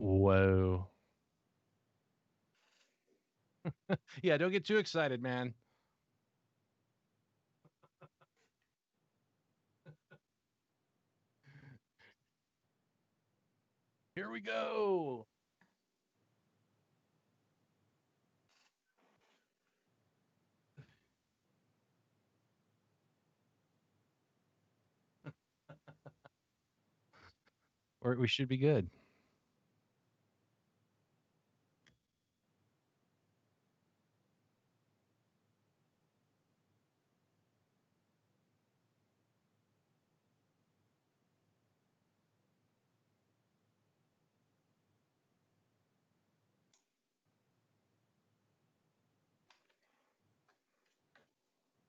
Whoa. Yeah, don't get too excited, man. Here we go. Or we should be good.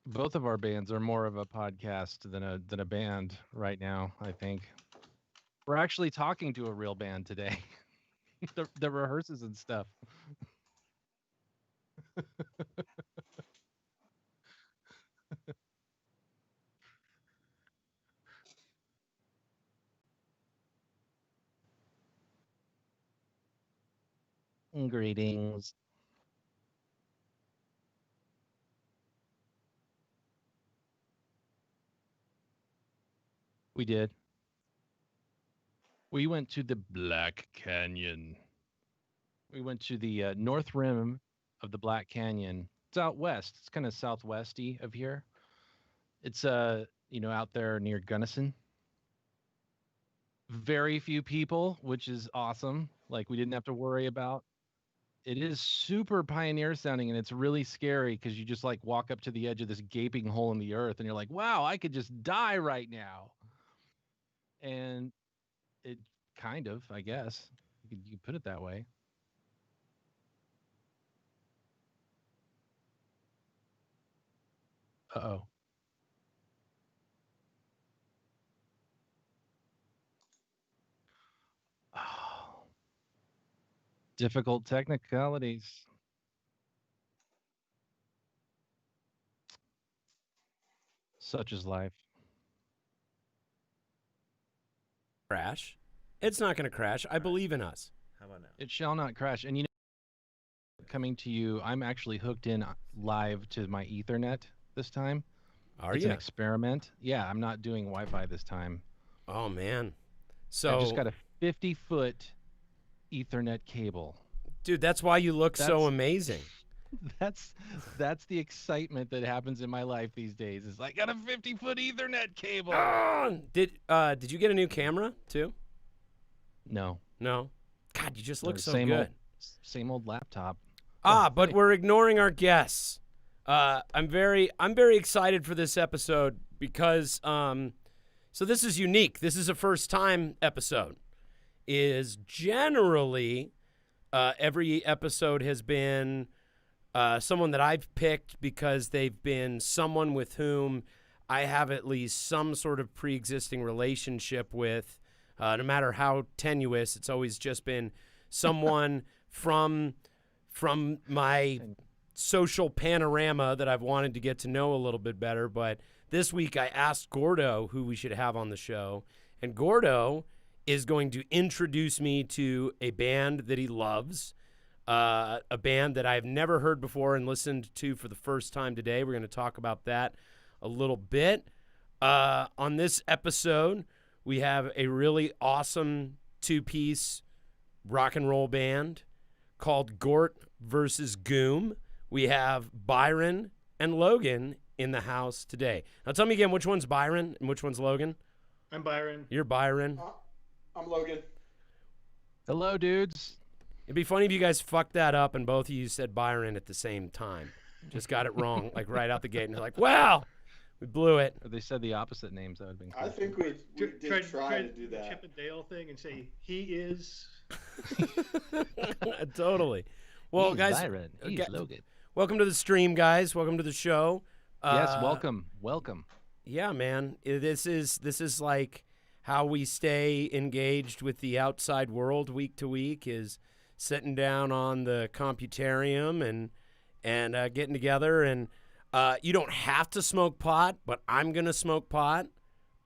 Both of our bands are more of a podcast than a band right now, I think. We're actually talking to a real band today. the rehearses and stuff. Greetings. We did. We went to the Black Canyon. We went to the north rim of the Black Canyon. It's out west. It's kind of southwesty of here. It's out there near Gunnison. Very few people, which is awesome. Like we didn't have to worry about. It is super pioneer sounding and it's really scary because you just like walk up to the edge of this gaping hole in the earth and you're like, wow, I could just die right now. And it kind of, I guess. You could put it that way. Uh-oh. Oh, difficult technicalities. Such is life. Crash. It's not going to crash. I believe in us. How about now? It shall not crash. And coming to you, I'm actually hooked in live to my Ethernet this time. Are It's you? an experiment. Yeah, I'm not doing Wi-Fi this time. Oh, man. So, I just got a 50-foot Ethernet cable. dude, that's why you look so amazing. That's the excitement that happens in my life these days. Is I got a 50-foot Ethernet cable. Oh, did you get a new camera too? No. No. God, you just look so same good. Same old laptop. But hey. we're ignoring our guests. I'm very excited for this episode because so this is unique. This is a first time episode. Is generally every episode has been someone that I've picked because they've been someone with whom I have at least some sort of pre-existing relationship with. No matter how tenuous, it's always just been someone from my social panorama that I've wanted to get to know a little bit better. But this week I asked Gordo who we should have on the show, and Gordo is going to introduce me to a band that he loves, a band that I've never heard before and listened to for the first time today. We're going to talk about that a little bit. On this episode, we have a really awesome two-piece rock and roll band called Gort versus Goom. We have Byron and Logan in the house today. Now tell me again, which one's Byron and which one's Logan? I'm Byron. You're Byron. I'm Logan. Hello, dudes. It'd be funny if you guys fucked that up and both of you said Byron at the same time. Just got it wrong, like right out the gate. And they're like, wow, we blew it. Or they said the opposite names. That would have been cool. I think we did try to do that. Chip and Dale thing and say he is. Totally. Well, He's guys, Byron. He's Logan. Welcome to the stream, guys. Welcome to the show. Yes, welcome. Welcome. Yeah, man. This is like how we stay engaged with the outside world week to week is sitting down on the computarium and getting together. And you don't have to smoke pot, but I'm going to smoke pot.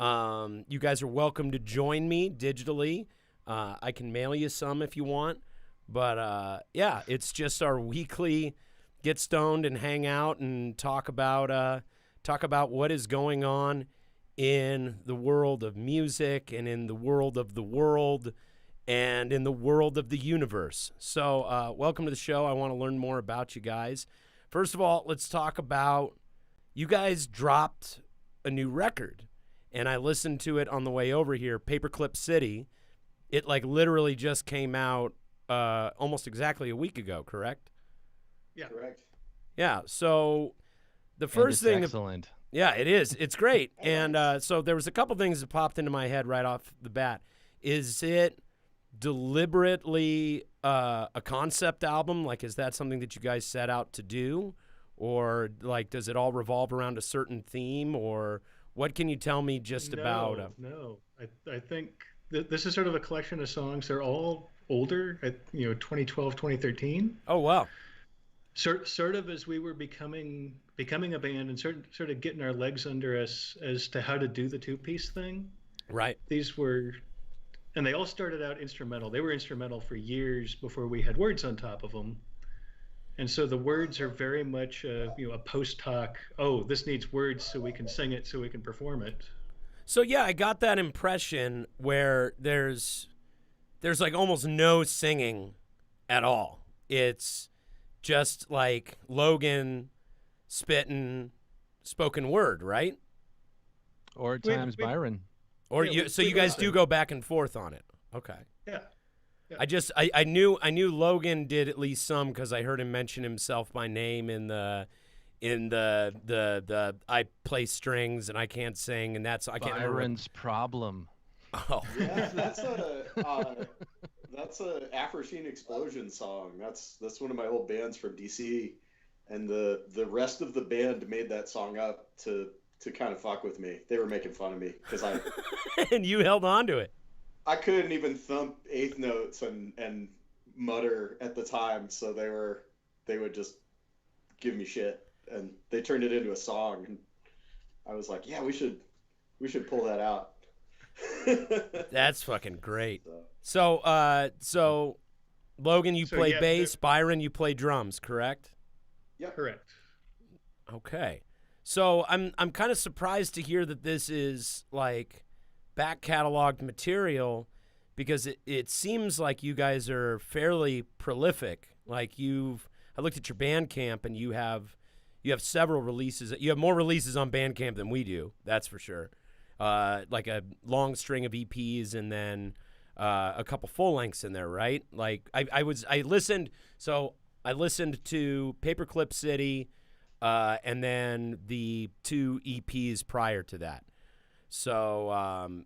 You guys are welcome to join me digitally. I can mail you some if you want. But yeah, it's just our weekly get stoned and hang out and talk about what is going on in the world of music and in the world of the world and in the world of the universe. So welcome to the show. I want to learn more about you guys. First of all, let's talk about, you guys dropped a new record, and I listened to it on the way over here, Paperclip City. It like literally just came out almost exactly a week ago, correct? Yeah. Correct. Yeah, so the first thing... Excellent. Yeah, it is. It's great. And so there was a couple things that popped into my head right off the bat. Is it deliberately a concept album? Like, is that something that you guys set out to do? Or, like, does it all revolve around a certain theme? Or what can you tell me just about... No. I think this is sort of a collection of songs. They're all older, 2012, 2013. Oh, wow. Sort of as we were becoming a band and sort of getting our legs under us as to how to do the two-piece thing. Right. These were, and they all started out instrumental. They were instrumental for years before we had words on top of them. And so the words are very much a post hoc, oh, this needs words so we can sing it, so we can perform it. So yeah, I got that impression where there's like almost no singing at all. It's just like Logan spitting spoken word, right? Or at times Byron. Or Yeah, you guys do go back and forth on it. Okay. Yeah. I knew Logan did at least some because I heard him mention himself by name in the I play strings and I can't sing, and that's I can't remember. Byron's problem. Oh. Yeah, that's a Afrosheen Explosion song. That's one of my old bands from DC, and the rest of the band made that song up to kind of fuck with me. They were making fun of me because and you held on to it. I couldn't even thump eighth notes and mutter at the time, so they would just give me shit, and they turned it into a song, and I was like, yeah, we should pull that out. That's fucking great. So Logan, you play bass. Byron, you play drums, correct? Yeah, correct. Okay. So I'm kind of surprised to hear that this is like back cataloged material, because it seems like you guys are fairly prolific. Like I looked at your Bandcamp and you have several releases. You have more releases on Bandcamp than we do. That's for sure. Like a long string of EPs and then a couple full lengths in there, right? Like I listened to Paperclip City, and then the 2 EPs prior to that. So,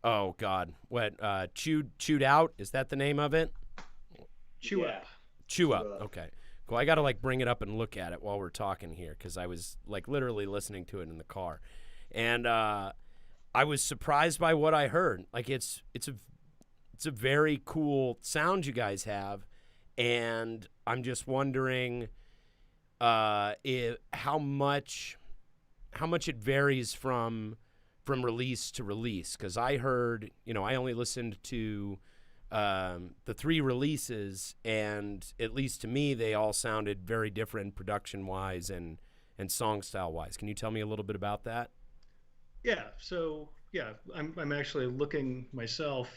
oh God, what Chewed Out, is that the name of it? Chew Up. Chew Up. Okay. Cool. I got to like bring it up and look at it while we're talking here, because I was like literally listening to it in the car. And I was surprised by what I heard. Like it's a very cool sound you guys have, and I'm just wondering how much it varies from release to release. Because I heard, I only listened to the 3 releases, and at least to me, they all sounded very different production-wise and song style-wise. Can you tell me a little bit about that? Yeah, so I'm actually looking myself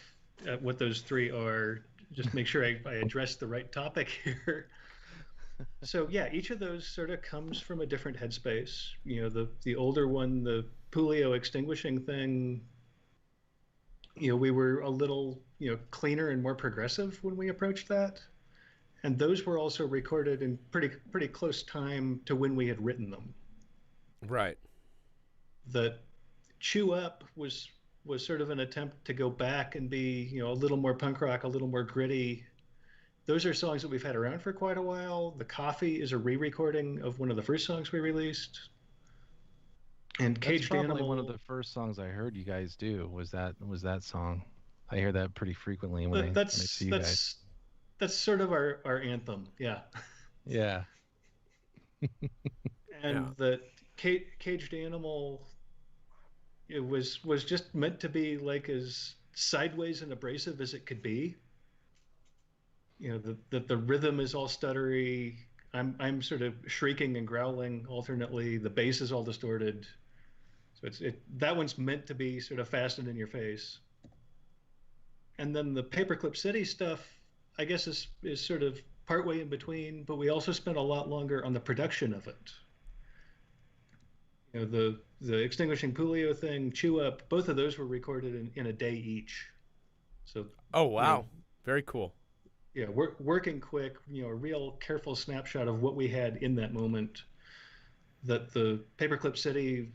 at what those 3 are, just make sure I address the right topic here. So yeah, each of those sort of comes from a different headspace. The older one, the Pulio extinguishing thing, we were a little cleaner and more progressive when we approached that, and those were also recorded in pretty close time to when we had written them. Right. The Chew Up was sort of an attempt to go back and be, a little more punk rock, a little more gritty. Those are songs that we've had around for quite a while. The Coffee is a re-recording of one of the first songs we released. And Caged That's probably Animal, one of the first songs I heard you guys do was that song. I hear that pretty frequently when I see you guys. That's sort of our anthem, yeah. Yeah. And the Caged Animal, it was just meant to be like as sideways and abrasive as it could be. The rhythm is all stuttery. I'm sort of shrieking and growling alternately. The bass is all distorted. So that one's meant to be sort of fastened in your face. And then the Paperclip City stuff, I guess, is sort of partway in between, but we also spent a lot longer on the production of it. The Extinguishing Coolio thing, Chew Up, both of those were recorded in a day each. So. Oh, wow. Very cool. Yeah, working quick, a real careful snapshot of what we had in that moment. That the Paperclip City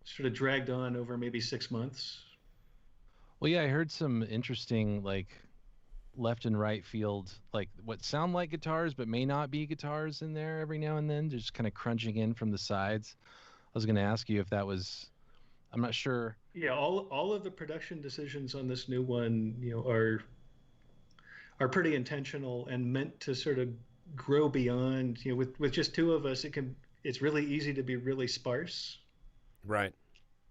sort of dragged on over maybe 6 months. Well, yeah, I heard some interesting, like, left and right field, like what sound like guitars but may not be guitars in there every now and then, just kind of crunching in from the sides. I was going to ask you if that was, I'm not sure. Yeah, all of the production decisions on this new one, are pretty intentional and meant to sort of grow beyond. With just two of us, it's really easy to be really sparse. Right.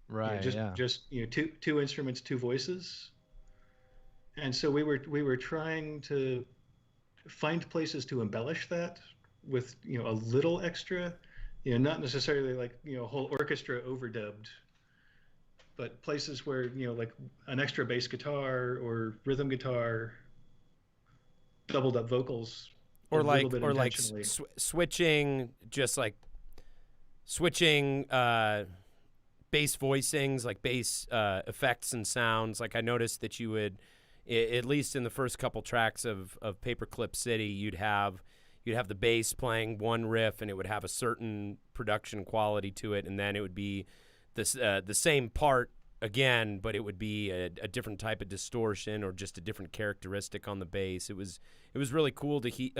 Right. Just two instruments, two voices. And so we were trying to find places to embellish that with a little extra, not necessarily like a whole orchestra overdubbed, but places where like an extra bass guitar or rhythm guitar, doubled up vocals, or like switching bass voicings, like bass effects and sounds. Like I noticed that you would, at least in the first couple tracks of Paperclip City, you'd have the bass playing one riff, and it would have a certain production quality to it, and then it would be the same part again, but it would be a different type of distortion or just a different characteristic on the bass. It was really cool to hear.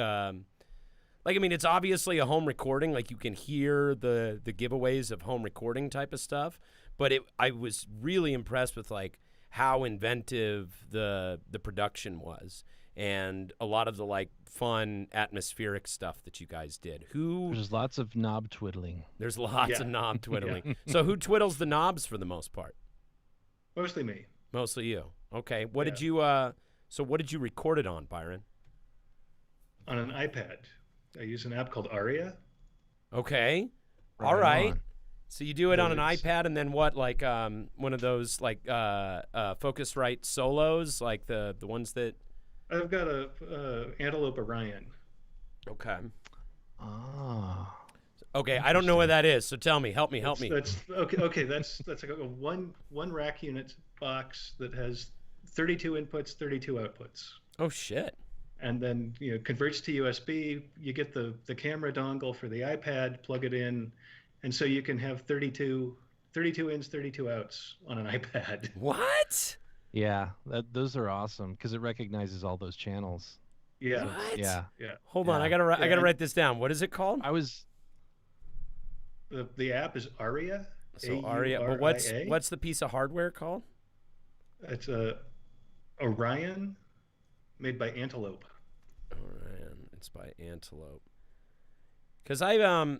It's obviously a home recording. Like, you can hear the giveaways of home recording type of stuff, but I was really impressed with like how inventive the production was, and a lot of the like fun atmospheric stuff that you guys did. There's lots of knob twiddling. There's lots of knob twiddling. So who twiddles the knobs for the most part? Mostly me. Mostly you. Okay. What did you record it on, Byron? On an iPad. I use an app called Aria. Okay. All right. So you do it on an iPad, and then what? Like one of those like Focusrite solos, like the ones that. I've got a Antelope Orion. Okay. Ah. Okay, I don't know what that is, so tell me, help me. That's okay. That's like a one rack unit box that has 32 inputs, 32 outputs. Oh shit. And then converts to USB. You get the camera dongle for the iPad, plug it in, and so you can have 32 ins, 32 outs on an iPad. What? Yeah, those are awesome because it recognizes all those channels. Yeah. What? Yeah. Hold on, I gotta write this down. What is it called? The app is Aria. So Aria, but what's the piece of hardware called? It's a Orion, made by Antelope. Orion, it's by Antelope. Because I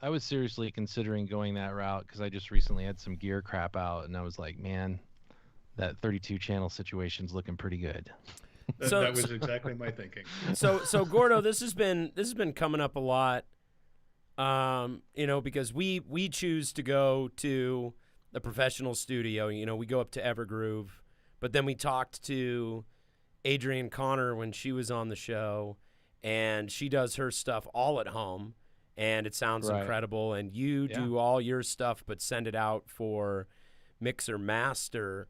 was seriously considering going that route because I just recently had some gear crap out, and I was like, man, that 32 channel situation's looking pretty good. That was exactly my thinking. So Gordo, this has been coming up a lot. Because we choose to go to a professional studio. We go up to Evergroove, but then we talked to Adrienne Connor when she was on the show, and she does her stuff all at home, and it sounds incredible. And you do all your stuff, but send it out for mixer master.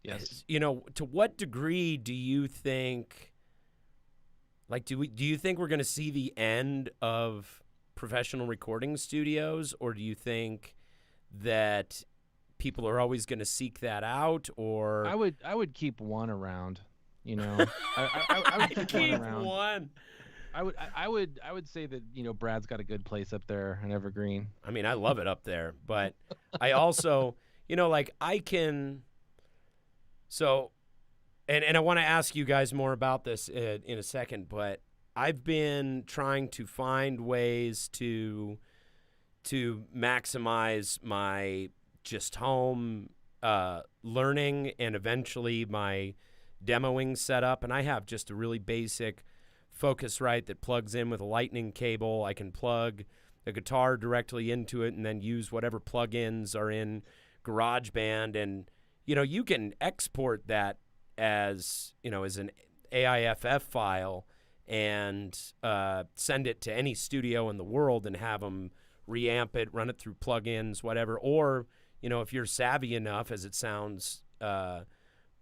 Yes. To what degree do you think? Like, do you think we're going to see the end of professional recording studios, or do you think that people are always going to seek that out? Or I would keep one around. I would keep one around. One. I would say that Brad's got a good place up there in Evergreen. I mean, I love it up there, but I also I can. So, and I want to ask you guys more about this in a second, but I've been trying to find ways to maximize my just home learning and eventually my demoing setup, and I have just a really basic Focusrite that plugs in with a lightning cable. I can plug the guitar directly into it and then use whatever plugins are in GarageBand, and you can export that as as an AIFF file and send it to any studio in the world and have them reamp it, run it through plugins, whatever. Or if you're savvy enough, as it sounds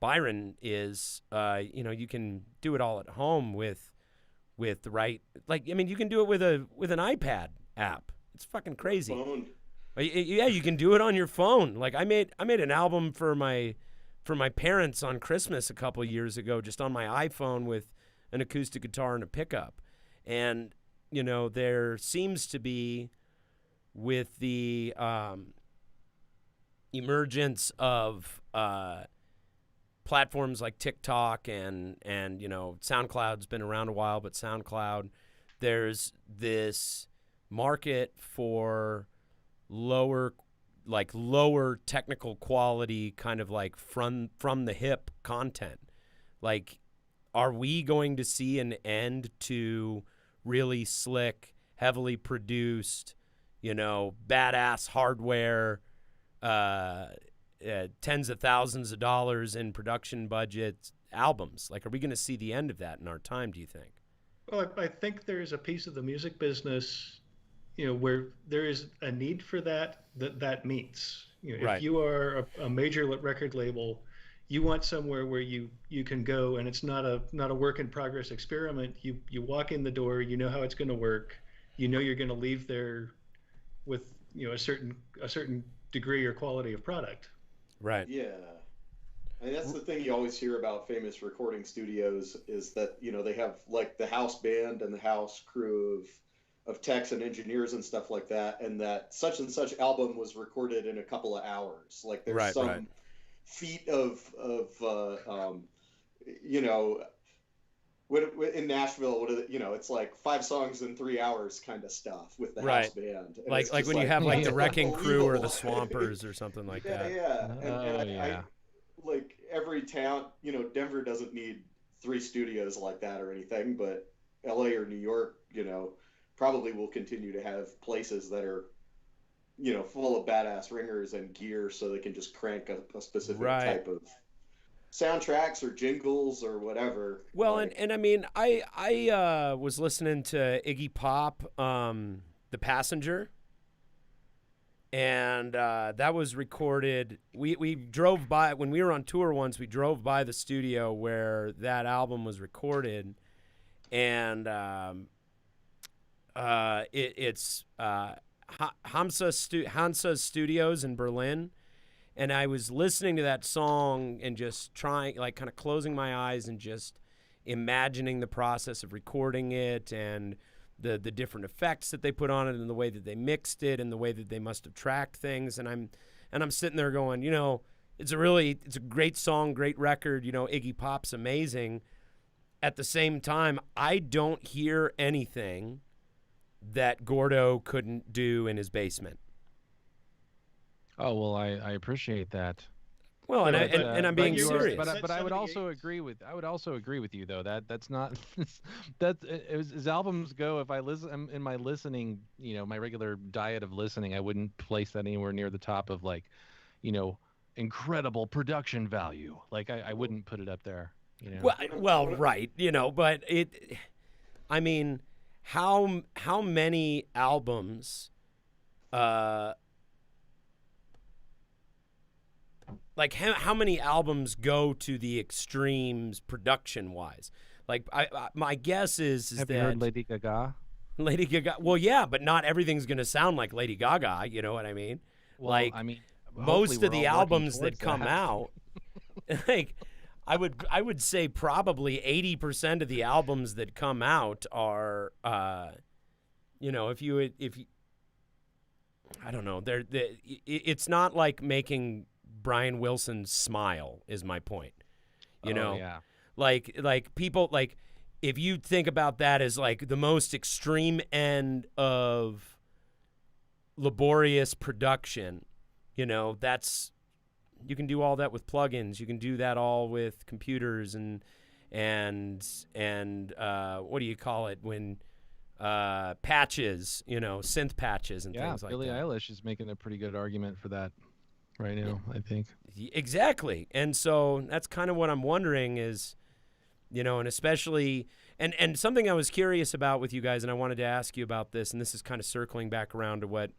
Byron is, you can do it all at home with the right, you can do it with an iPad app. It's fucking crazy. Phone. Yeah, you can do it on your phone. Like I made an album for my parents on Christmas a couple years ago, just on my iPhone with an acoustic guitar and a pickup. And there seems to be, with the emergence of platforms like TikTok and SoundCloud's been around a while, but SoundCloud, there's this market for lower technical quality, kind of like from the hip content. Like, are we going to see an end to really slick, heavily produced, badass hardware, tens of thousands of dollars in production budget albums? Like, are we going to see the end of that in our time, do you think? Well, I think there's a piece of the music business, where there is a need for that meets. Right. If you are a major record label, you want somewhere where you can go, and it's not a work in progress experiment. You walk in the door, you know how it's going to work, you're going to leave there with a certain degree or quality of product. Right. Yeah. And that's the thing you always hear about famous recording studios, is that they have like the house band and the house crew of techs and engineers and stuff like that, and that such and such album was recorded in a couple of hours. Like there's some feat of in Nashville, it's like 5 songs in 3 hours kind of stuff with the house band. And like when you have like the Wrecking Crew or the Swampers or something like that. Yeah. I like every town, Denver doesn't need 3 studios like that or anything, but LA or New York, probably will continue to have places that are, full of badass ringers and gear, so they can just crank a specific type of soundtracks or jingles or whatever. Well, and I mean, I was listening to Iggy Pop, The Passenger, and that was recorded. We drove by, when we were on tour once, we drove by the studio where that album was recorded, and it's Hansa Studios in Berlin. And I was listening to that song and just trying, like, kind of closing my eyes and just imagining the process of recording it and the different effects that they put on it and the way that they mixed it and the way that they must have tracked things. And I'm sitting there going, it's a great song, great record. Iggy Pop's amazing. At the same time, I don't hear anything that Gordo couldn't do in his basement. Oh, well, I appreciate that. Well, and I'm being serious. But I would also agree with you, though, that's not as albums go. If I listen in my listening, my regular diet of listening, I wouldn't place that anywhere near the top of, like, incredible production value. Like I wouldn't put it up there. Well, right, but I mean, how many albums, like how many albums go to the extremes production wise? Like my guess is Have that you heard Lady Gaga? Lady Gaga. Well, yeah, but not everything's going to sound like Lady Gaga. You know what I mean? Well, like, I mean, most of the albums that towards come that. out, like I would say probably 80% of the albums that come out are, if you, I don't know, it's not like making Brian Wilson smile is my point. Yeah. Like people, like, if you think about that as like the most extreme end of laborious production, that's You can do all that with plugins. You can do that all with computers and what do you call it when patches, synth patches and things like Billie that. Eilish is making a pretty good argument for that right now, I think. Exactly. And so that's kind of what I'm wondering is, and especially and something I was curious about with you guys, and I wanted to ask you about this, and this is kind of circling back around to what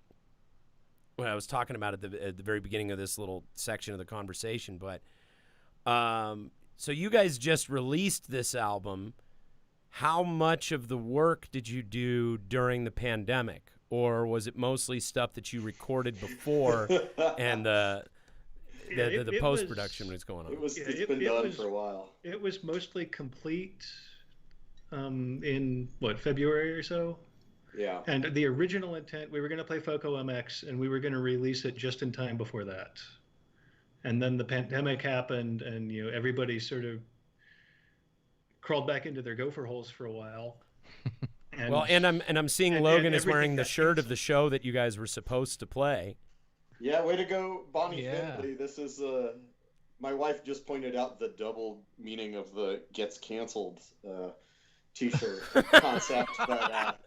I was talking about at the very beginning of this little section of the conversation. But so you guys just released this album. How much of the work did you do during the pandemic? Or was it mostly stuff that you recorded before and the post-production was going on? It's been done for a while. It was mostly complete in, February or so? Yeah. And the original intent, we were going to play Foco MX, and we were going to release it just in time before that. And then the pandemic happened, and everybody sort of crawled back into their gopher holes for a while. And, I'm seeing Logan is wearing the shirt of the show that you guys were supposed to play. Yeah, way to go, Bonnie Finley. This is my wife just pointed out the double meaning of the gets canceled t-shirt concept, but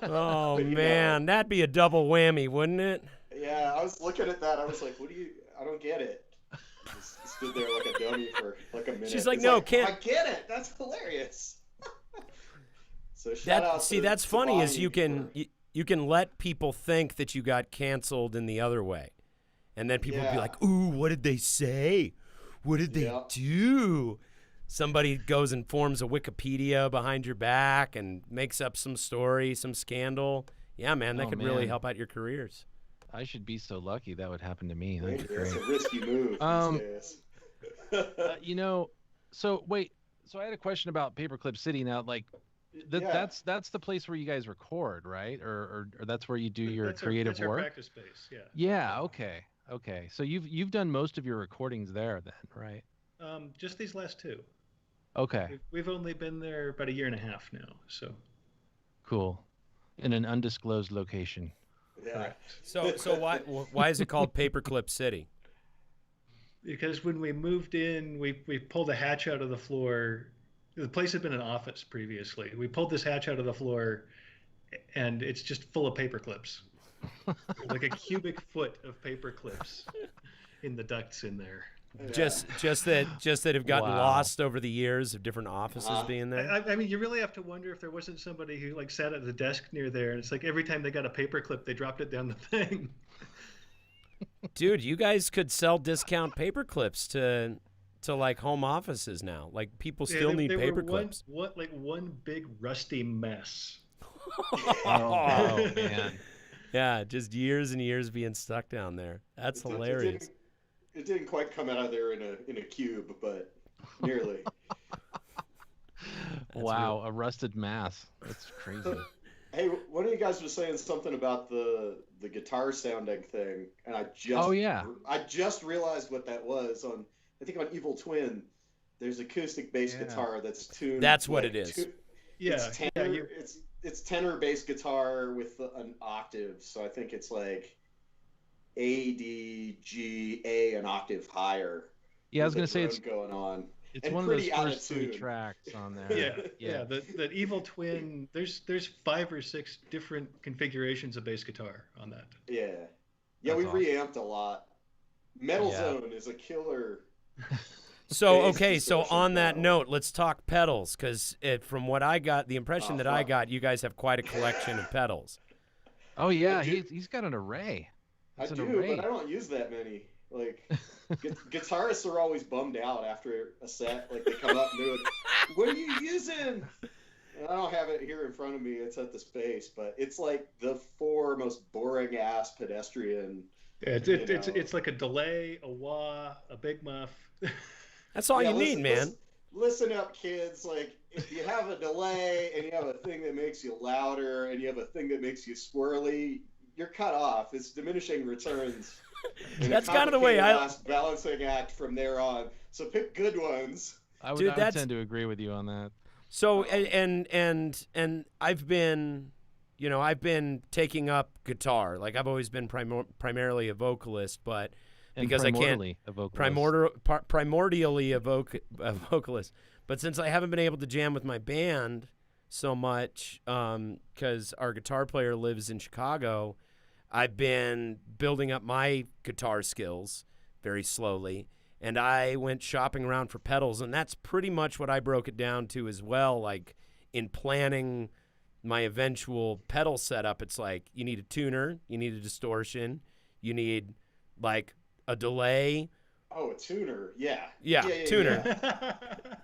oh man, that'd be a double whammy, wouldn't it? Yeah, I was looking at that. I was like, I don't get it. Just stood there like a dummy for like a minute. She's like, no, can't. I get it. That's hilarious. So shout out that's funny Bonnie is you can let people think that you got canceled in the other way. And then people will be like, ooh, what did they say? What did they do? Somebody goes and forms a Wikipedia behind your back and makes up some story, some scandal. Yeah, man, that could really help out your careers. I should be so lucky that would happen to me. That'd be great. It's a risky move these days. So I had a question about Paperclip City now. Like, that's the place where you guys record, right? Or that's where you do your creative work. That's our practice space. Yeah. Yeah. Okay. So you've done most of your recordings there then, right? Just these last two. Okay. We've only been there about 1.5 years now. So. Cool. In an undisclosed location. Yeah. So why is it called Paperclip City? Because when we moved in, we pulled a hatch out of the floor. The place had been an office previously. We pulled this hatch out of the floor, and it's just full of paper clips, like a cubic foot of paper clips in the ducts in there. Yeah. Just that have gotten lost over the years of different offices being there. I mean, you really have to wonder if there wasn't somebody who sat at the desk near there, and it's like every time they got a paper clip, they dropped it down the thing. Dude, you guys could sell discount paper clips to like home offices now. Like people still need paper clips. One big rusty mess. Oh man. Yeah, just years and years being stuck down there. That's hilarious. It didn't quite come out of there in a cube, but nearly. Wow, a rusted mass. That's crazy. Hey, one of you guys was saying something about the guitar sounding thing, and I just realized what that was on. I think on Evil Twin, there's acoustic bass guitar that's tuned. That's what it is. It's tenor bass guitar with an octave, so I think it's like A, D, G, A, an octave higher. Yeah, I was gonna say it's going on. It's one of those first 3 tracks on there. Yeah. The Evil Twin. There's 5 or 6 different configurations of bass guitar on that. Yeah, That's we awesome. reamped a lot. Metal Zone is a killer. So on that note, let's talk pedals, because from what I got, the impression that I got, you guys have quite a collection of pedals. Oh yeah, he's got an array. But I don't use that many. Like, guitarists are always bummed out after a set. Like, they come up and they're like, what are you using? And I don't have it here in front of me. It's at the space. But it's like the 4 most boring-ass pedestrian. Yeah, it's like a delay, a wah, a big muff. That's all you need, man. Listen up, kids. Like, if you have a delay and you have a thing that makes you louder and you have a thing that makes you swirly, you're cut off. It's diminishing returns. That's kind of the way I balancing act from there on. So pick good ones. I would tend to agree with you on that. So and I've been I've been taking up guitar. Like I've always been primarily a vocalist, but And because I can't primordially a vocalist. primordially a vocalist. But since I haven't been able to jam with my band so much, because our guitar player lives in Chicago, I've been building up my guitar skills very slowly. And I went shopping around for pedals, and that's pretty much what I broke it down to as well. Like in planning my eventual pedal setup, it's like you need a tuner, you need a distortion, you need like a delay. Oh, a tuner, yeah. Yeah, tuner. Yeah.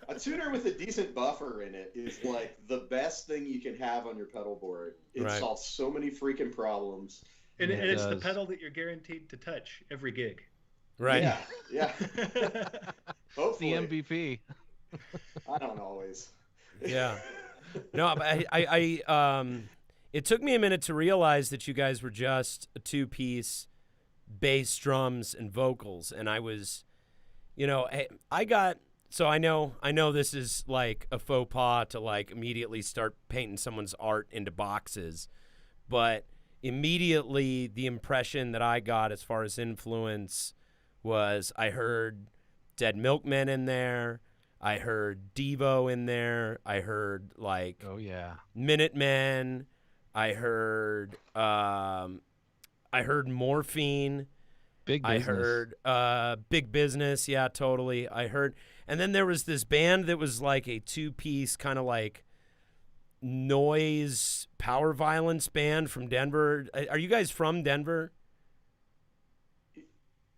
A tuner with a decent buffer in it is like the best thing you can have on your pedal board. It Right. solves so many freaking problems. And It it's the does. pedal that you're guaranteed to touch every gig. Right. Yeah. Hopefully. The MVP. I don't always. Yeah. No, but it took me a minute to realize that you guys were just a two-piece bass, drums, and vocals, and I was, I know this is like a faux pas to like immediately start painting someone's art into boxes, but immediately the impression that I got as far as influence was I heard Dead Milkmen in there. I heard Devo in there. I heard like Oh yeah. Minutemen. I heard Morphine. Big I business. heard Big Business. Yeah, totally. I heard, and then there was this band that was like a two-piece kind of like noise power violence band from Denver. Are you guys from Denver?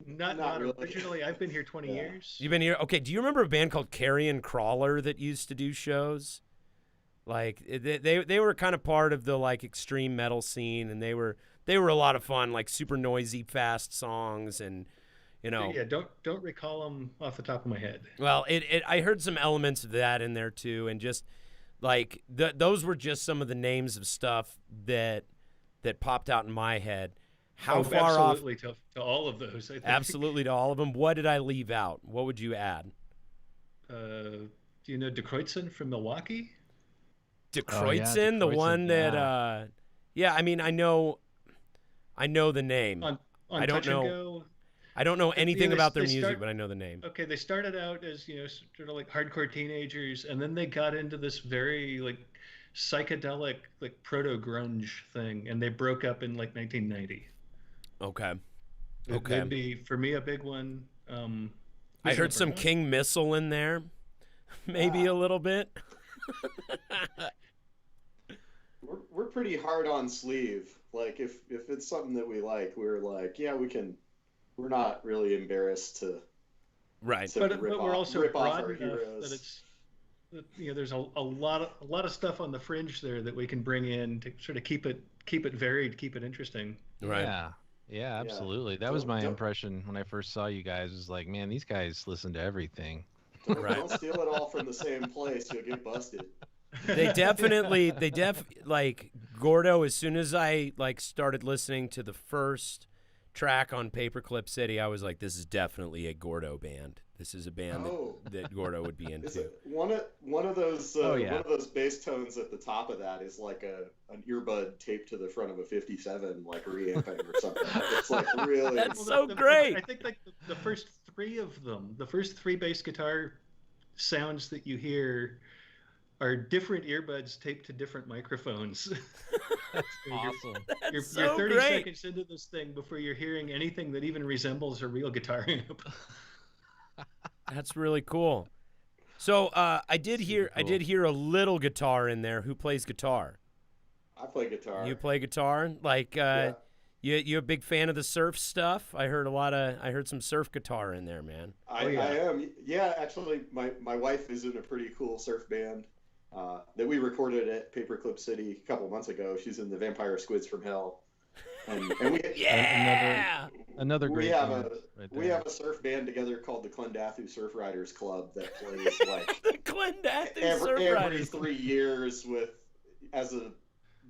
Not really. originally. I've been here 20 Yeah. years. You've been here. Okay. Do you remember a band called Carrion Crawler that used to do shows? Like they were kind of part of the like extreme metal scene, and they were a lot of fun, like super noisy, fast songs, and Yeah, don't recall them off the top of my head. Well, I heard some elements of that in there too, and just like those were just some of the names of stuff that popped out in my head. How far off? Absolutely to all of those. I think. Absolutely to all of them. What did I leave out? What would you add? Do you know De Kreutzen from Milwaukee? De Oh, yeah, Kreutzen, the De Kreutzen, one that yeah, I mean, I know the name. On I don't Touch and know. Go. I don't know anything they- about their they music, start- but I know the name. Okay, they started out as sort of like hardcore teenagers, and then they got into this very like psychedelic like proto grunge thing, and they broke up in like 1990. Okay. That'd be for me a big one. I heard some Vermont. King Missile in there, maybe a little bit. We're pretty hard on sleeve. Like if it's something that we like, we're like, yeah, we can. We're not really embarrassed to Right. But rip we're off, also rip off broad our enough heroes. that it's there's a lot of stuff on the fringe there that we can bring in to sort of keep it varied, keep it interesting. Right. Yeah, absolutely. That was Don't- my don't- impression when I first saw you guys. Was like, man, these guys listen to everything. Right. Don't steal it all from the same place. You'll get busted. They like Gordo, as soon as I like started listening to the first track on Paperclip City, I was like, this is definitely a Gordo band. This is a band Oh. that Gordo would be Is into. it one of those Oh, yeah. one of those bass tones at the top of that is like an earbud taped to the front of a 57, like reamping or something. It's like really. That's so great. I think like the first three of them, the first three bass guitar sounds that you hear are different earbuds taped to different microphones. Awesome. You're That's so 30 great. seconds into this thing before you're hearing anything that even resembles a real guitar amp. That's really cool. So I did Super hear a little guitar in there. Who plays guitar? I play guitar. You play guitar? Like Yeah. you a big fan of the surf stuff? I heard some surf guitar in there, man. I am. Yeah, actually, my wife is in a pretty cool surf band that we recorded at Paperclip City a couple months ago. She's in the Vampire Squids from Hell. And we, Yeah. Another we great have band a right we there. have a surf band together called the Clendathu Surf Riders Club that plays like The Clendathu Surf every Riders. 3 years with as a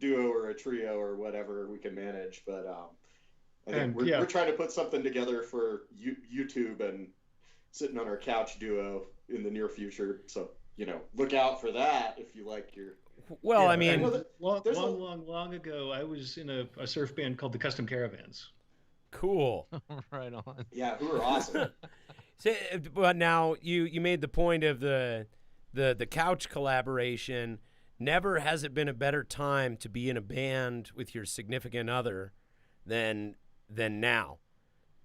duo or a trio or whatever we can manage. But I think And, we're trying to put something together for YouTube and sitting on our couch duo in the near future. So look out for that if you like your Well, Yeah, I mean, Well, there's a- long ago, I was in a surf band called the Custom Caravans. cool. Right on. yeah, who are awesome. But now you made the point of the couch collaboration. Never has it been a better time to be in a band with your significant other than now,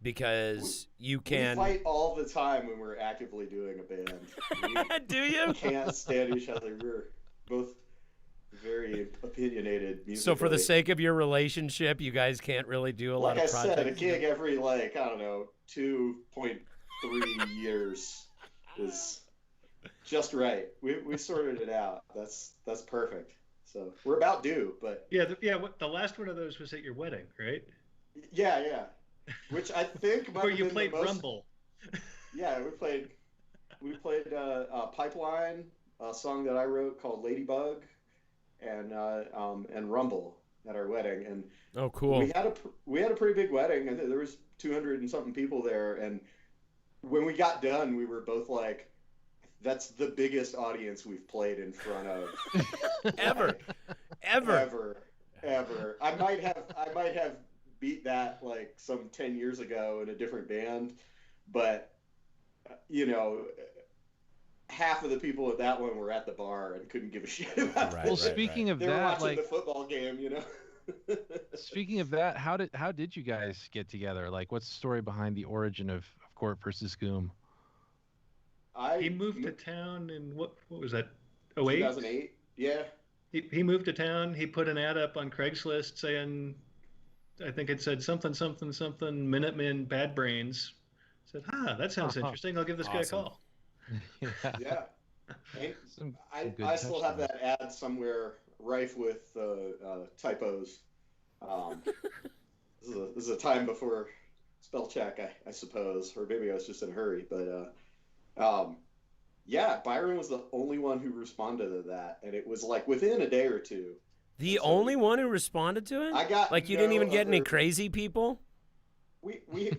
because you We can. fight all the time when we're actively doing a band. Do We you? can't stand each other. We're both very opinionated musically. So for the sake of your relationship, you guys can't really do a lot like of I projects. said, a gig every I don't know, 2.3 years is just right. We sorted it out. That's perfect. So we're about due, but Yeah, the last one of those was at your wedding, right? yeah. Which I think might Where have you been played the most, Rumble. Yeah, we played Pipeline, a song that I wrote called Ladybug, and Rumble at our wedding, and Oh, cool. we had a pretty big wedding, and there was 200 and something people there, and when we got done, we were both like, "That's the biggest audience we've played in front of Ever. ever." I might have beat that like some 10 years ago in a different band, but half of the people at that one were at the bar and couldn't give a shit about Right, it. Well, speaking of They were that, watching like, the football game, speaking of that, how did you guys get together? Like, what's the story behind the origin of Gort versus Goom? He moved to town in what was that? 08? 2008. Yeah. He moved to town. He put an ad up on Craigslist saying, I think it said something Minutemen Bad Brains. Said, that sounds interesting. I'll give this guy a Awesome. call. Yeah. And Some I good still have touchdowns. that ad somewhere rife with typos. This is a time before spell check, I suppose, or maybe I was just in a hurry. But yeah, Byron was the only one who responded to that, and it was like within a day or two. The And so only one who responded to it? I got Like, you didn't even get any other- crazy people?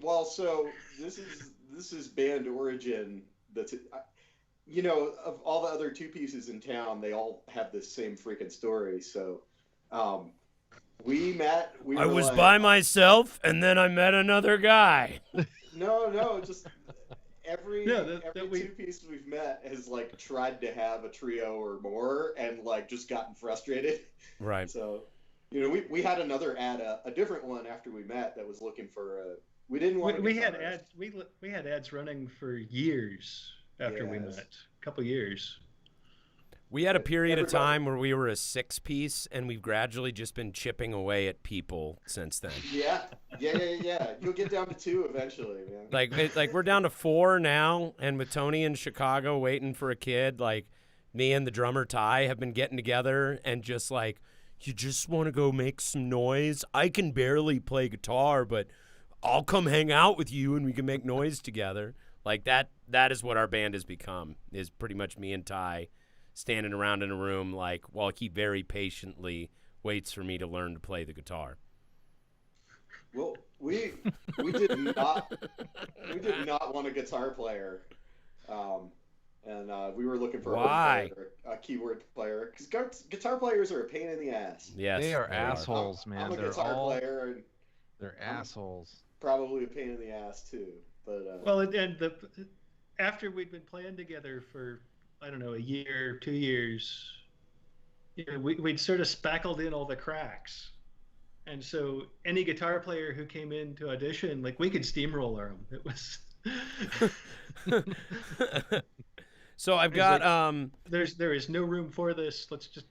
Well, so this is band origin. That's of all the other two pieces in town, they all have this same freaking story. So we met. I was by myself, and then I met another guy. No, just every that two pieces we've met has like tried to have a trio or more, and like just gotten frustrated. Right. So we had another ad, a different one after we met that was looking for a. We didn't want. We had ads. We had ads running for years after we Yes. met. A couple years. We had a period of Everybody- time where we were a 6-piece, and we've gradually just been chipping away at people since then. Yeah. You'll get down to 2 eventually, man. Like we're down to 4 now, and with Tony in Chicago waiting for a kid, like me and the drummer Ty have been getting together and just like, you just want to go make some noise? I can barely play guitar, but I'll come hang out with you and we can make noise together. Like that is what our band has become, is pretty much me and Ty standing around in a room like while he very patiently waits for me to learn to play the guitar. Well, we did not want a guitar player, and we were looking for Why? a keyboard player, because guitar players are a pain in the ass. Yes, They are assholes, man. I'm a They're guitar all player and they're assholes. probably a pain in the ass too. But Well, after we'd been playing together for I don't know a year, 2 years, we'd sort of spackled in all the cracks, and so any guitar player who came in to audition, like we could steamroller them. It was. So I've got There is no room for this. Let's just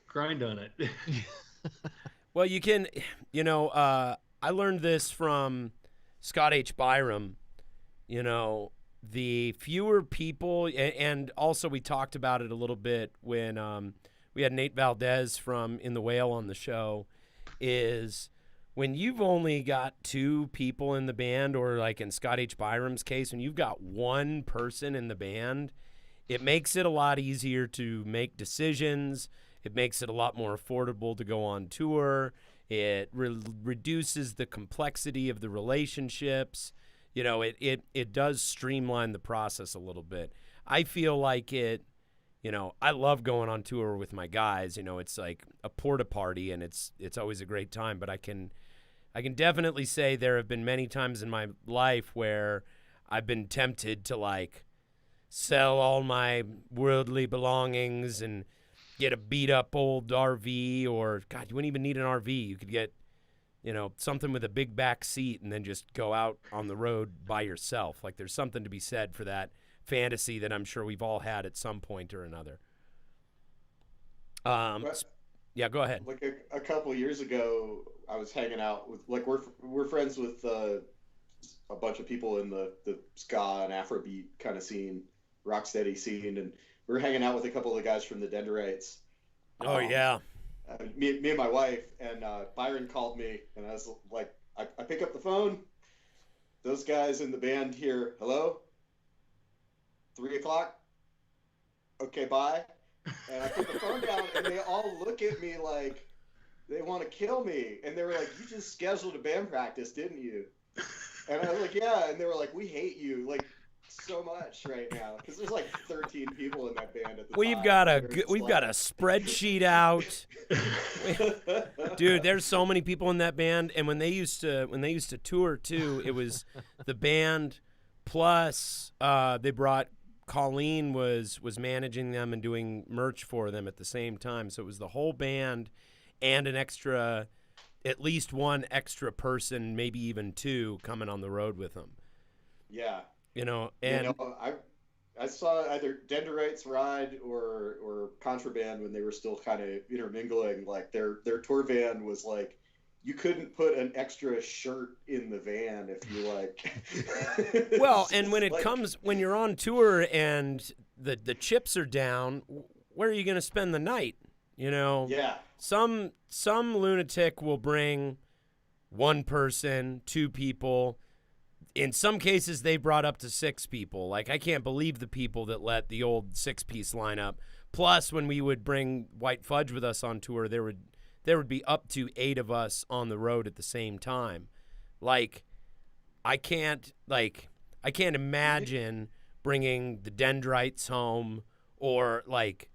grind on it. well, you can, I learned this from Scott H. Byram. The fewer people, and also we talked about it a little bit when we had Nate Valdez from In the Whale on the show, is when you've only got 2 people in the band, or like in Scott H. Byram's case, when you've got 1 person in the band, it makes it a lot easier to make decisions. It makes it a lot more affordable to go on tour. It reduces the complexity of the relationships. It does streamline the process a little bit. I feel like it you know, I love going on tour with my guys. You know, it's like a porta party, and it's always a great time. But I can definitely say there have been many times in my life where I've been tempted to like sell all my worldly belongings and get a beat up old RV, or God, you wouldn't even need an RV. You could get, you know, something with a big back seat and then just go out on the road by yourself. Like there's something to be said for that fantasy that I'm sure we've all had at some point or another. Yeah, go ahead. Like a couple of years ago, I was hanging out with, like, we're friends with a bunch of people in the ska and Afrobeat kind of scene, rocksteady scene, and we were hanging out with a couple of the guys from the Dendrites. Oh yeah. Me and my wife, and Byron called me, and I was like, I pick up the phone. Those guys in the band here, hello? 3 o'clock? Okay, bye. And I put the phone down, and they all look at me like they want to kill me. And they were like, you just scheduled a band practice, didn't you? And I was like, yeah. And they were like, we hate you like so much right now, because there's like 13 people in that band at the We've time. got a spreadsheet out. Dude, there's so many people in that band, and when they used to tour too, it was the band plus they brought Colleen was managing them and doing merch for them at the same time. So it was the whole band and at least one extra person, maybe even two, coming on the road with them. Yeah. You know, and I saw either Dendrites ride or Contraband when they were still kind of intermingling. Like their tour van was like, you couldn't put an extra shirt in the van if you like. Well, and when you're on tour and the chips are down, where are you going to spend the night? You know? Yeah. Some lunatic will bring one person, two people. In some cases, they brought up to 6 people. Like, I can't believe the people that let the old 6-piece lineup. Plus, when we would bring White Fudge with us on tour, there would be up to 8 of us on the road at the same time. Like, I can't imagine bringing the Dendrites home, or like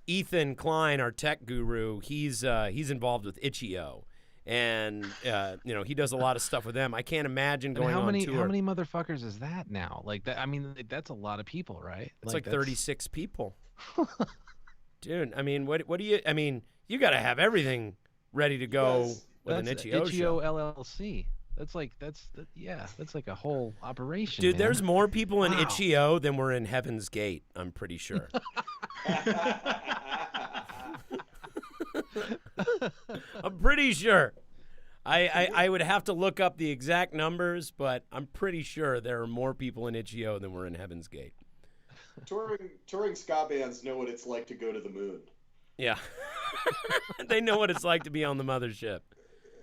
Ethan Klein, our tech guru. He's involved with Itch.io, and you know, he does a lot of stuff with them. I can't imagine going on tour. How many motherfuckers is that now? Like that, I mean, that's a lot of people, right? It's like 36 people. Dude, I mean, what do you? I mean, you got to have everything ready to go with an Itch.io show. LLC. That's like a whole operation. Dude, man. there's more people in Itch.io than were in Heaven's Gate. I'm pretty sure. I'm pretty sure. I would have to look up the exact numbers, but I'm pretty sure there are more people in Itch.io than were in Heaven's Gate. Touring ska bands know what it's like to go to the moon. Yeah. They know what it's like to be on the mothership.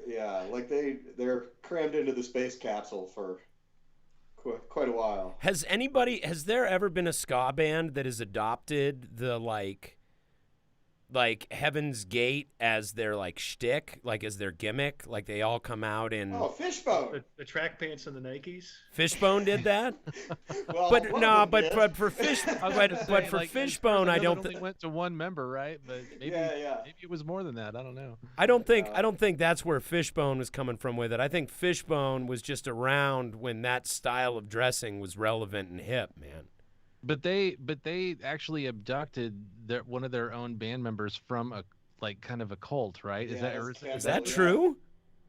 Yeah, like they're crammed into the space capsule for quite a while. Has there ever been a ska band that has adopted the like Heaven's Gate as their like shtick, like as their gimmick? Like they all come out in Fishbone. The track pants and the Nikes. Fishbone did that. Well, but for Fishbone, I don't think went to one member, right? But maybe maybe it was more than that. I don't know. I don't think that's where Fishbone was coming from with it. I think Fishbone was just around when that style of dressing was relevant and hip, man. But they actually abducted one of their own band members from a like kind of a cult, right? Yeah, is that true?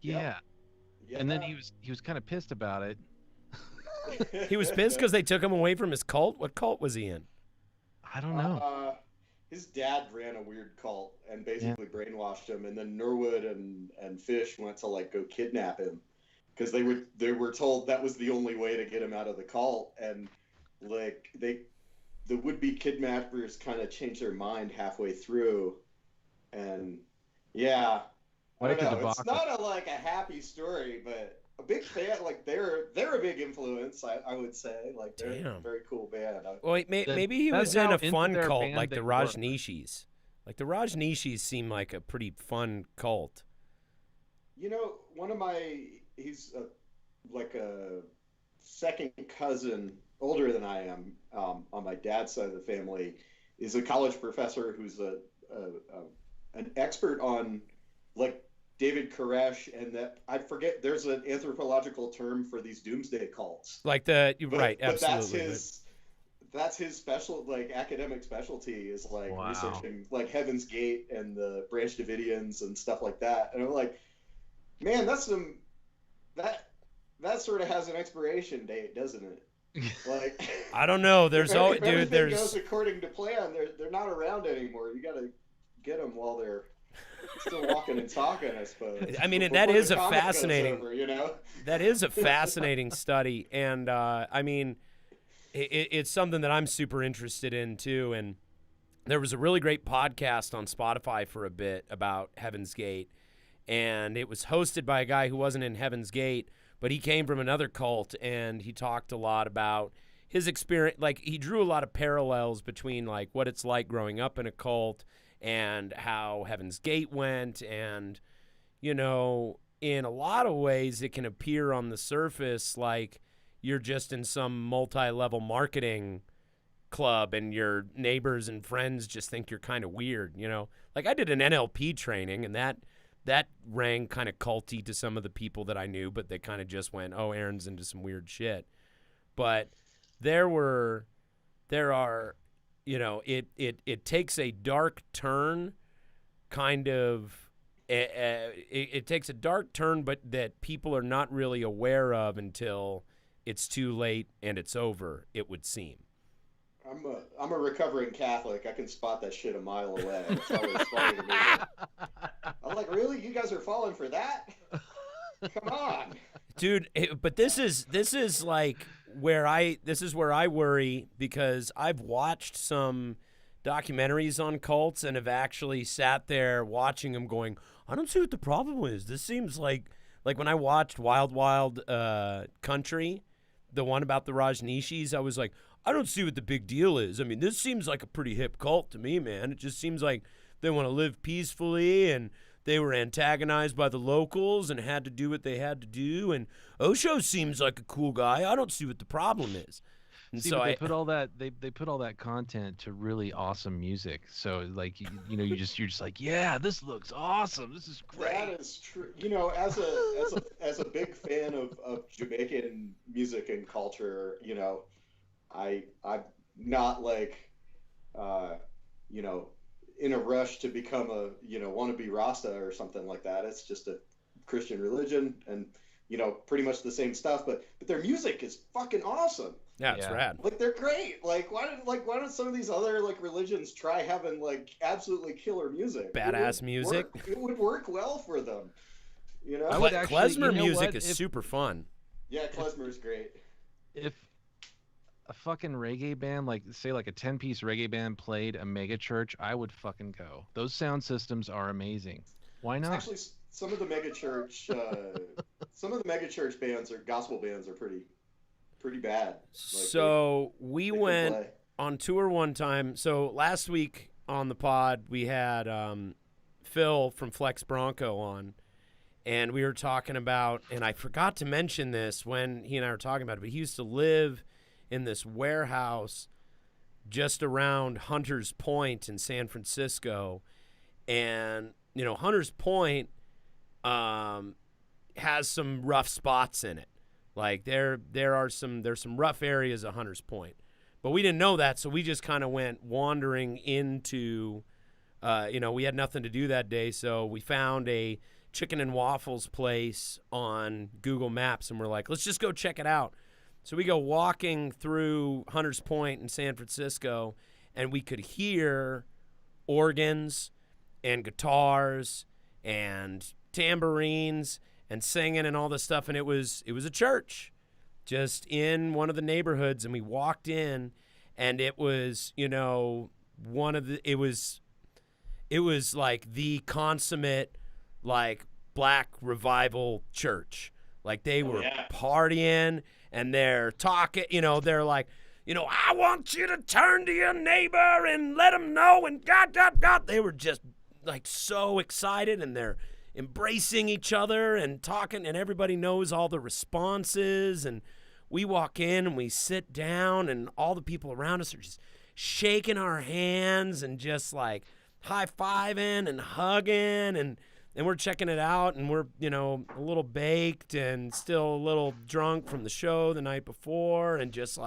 Yeah. And then he was kind of pissed about it. He was pissed because they took him away from his cult? What cult was he in? I don't know. His dad ran a weird cult and basically brainwashed him, and then Norwood and Fish went to like go kidnap him because they were told that was the only way to get him out of the cult, and like the would-be kidnappers kind of changed their mind halfway through, and I don't know. It's not a happy story, but a big fan. Like they're a big influence. I would say like they're a very cool band. Well, maybe he was in a fun cult like the Rajneeshis. Like the Rajneeshis seem like a pretty fun cult. You know, he's like a second cousin, older than I am, on my dad's side of the family, is a college professor who's an expert on like David Koresh, and that I forget. There's an anthropological term for these doomsday cults. Like the right, But absolutely. that's his special, like, academic specialty is like Wow. researching like Heaven's Gate and the Branch Davidians and stuff like that. And I'm like, man, that sort of has an expiration date, doesn't it? Like, I don't know. There's if always, dude. everything There's goes according to plan. They're not around anymore. You got to get them while they're still walking and talking, I suppose. I mean, Before that is the a comic goes fascinating. over, you know? That is a fascinating study, and I mean, it's something that I'm super interested in too. And there was a really great podcast on Spotify for a bit about Heaven's Gate, and it was hosted by a guy who wasn't in Heaven's Gate, but he came from another cult, and he talked a lot about his experience. Like, he drew a lot of parallels between like what it's like growing up in a cult and how Heaven's Gate went, and you know, in a lot of ways it can appear on the surface like you're just in some multi-level marketing club and your neighbors and friends just think you're kind of weird, you know? Like, I did an NLP training, and that rang kind of culty to some of the people that I knew, but they kind of just went, oh, Aaron's into some weird shit. But there are, you know, it takes a dark turn, kind of, it takes a dark turn, but that people are not really aware of until it's too late and it's over, it would seem. I'm a recovering Catholic. I can spot that shit a mile away. It's always funny to me. I'm like, really? You guys are falling for that? Come on, dude. But this is like where I worry, because I've watched some documentaries on cults and have actually sat there watching them, going, I don't see what the problem is. This seems like when I watched Wild Wild Country, the one about the Rajneeshis, I was like, I don't see what the big deal is. I mean, this seems like a pretty hip cult to me, man. It just seems like they want to live peacefully, and they were antagonized by the locals and had to do what they had to do. And Osho seems like a cool guy. I don't see what the problem is. And See, so but they put all that content to really awesome music. So like you know, you're just like, yeah, this looks awesome. This is great. That is true. You know, as a big fan of Jamaican music and culture, you know, I'm not like, you know, in a rush to become a, you know, wannabe Rasta or something like that. It's just a Christian religion, and, you know, pretty much the same stuff. But their music is fucking awesome. Yeah, it's rad. Like, they're great. Like, why don't some of these other like religions try having like absolutely killer music? Badass music. It would work well for them. You know, Klezmer music is super fun. Yeah, Klezmer is great. If a fucking reggae band, like say like a 10-piece reggae band played a mega church, I would fucking go. Those sound systems are amazing. Why not? Actually, some of the mega church bands or gospel bands are pretty bad. Like, so we went on tour one time. So last week on the pod, we had Phil from Flex Bronco on, and we were talking about, and I forgot to mention this when he and I were talking about it, but he used to live in this warehouse just around Hunters Point in San Francisco. And, you know, Hunters Point has some rough spots in it. Like there's some rough areas at Hunters Point. But we didn't know that, so we just kind of went wandering into, you know, we had nothing to do that day, so we found a chicken and waffles place on Google Maps, and we're like, let's just go check it out. So we go walking through Hunters Point in San Francisco, and we could hear organs and guitars and tambourines and singing and all this stuff, and it was a church just in one of the neighborhoods, and we walked in, and it was, you know, it was like the consummate, like, black revival church. Like, they were partying, and they're talking, you know, they're like, you know, I want you to turn to your neighbor and let him know, and God. They were just, like, so excited, and they're embracing each other and talking, and everybody knows all the responses, and we walk in, and we sit down, and all the people around us are just shaking our hands and just like high-fiving and hugging, and we're checking it out, and we're, you know, a little baked and still a little drunk from the show the night before, and just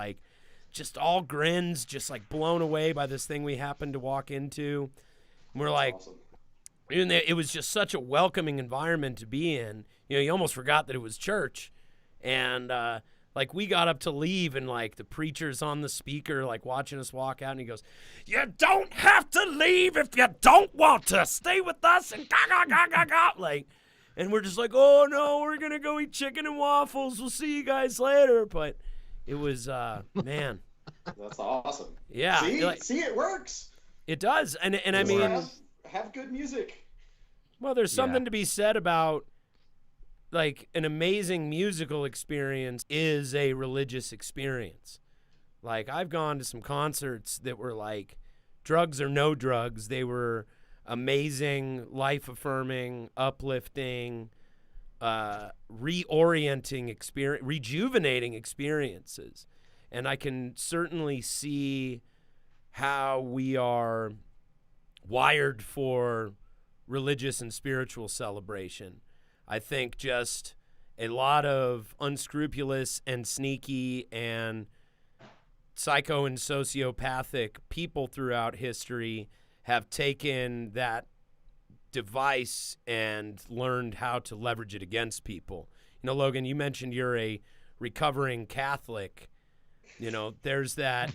all grins, just like blown away by this thing we happened to walk into. And we're like, Awesome. and it was just such a welcoming environment to be in. You know, you almost forgot that it was church. And like we got up to leave, and like the preacher's on the speaker, like watching us walk out, and he goes, "You don't have to leave if you don't want to. Stay with us." And like, and we're just like, "Oh no, we're gonna go eat chicken and waffles. We'll see you guys later." But it was, man. That's awesome. Yeah. See, it works. It does, and I mean, have good music. Well, there's something to be said about, like, an amazing musical experience is a religious experience. Like, I've gone to some concerts that were like drugs or no drugs. They were amazing, life-affirming, uplifting, reorienting rejuvenating experiences. And I can certainly see how we are wired for religious and spiritual celebration. I think just a lot of unscrupulous and sneaky and psycho and sociopathic people throughout history have taken that device and learned how to leverage it against people. You know, Logan, you mentioned you're a recovering Catholic. You know, there's that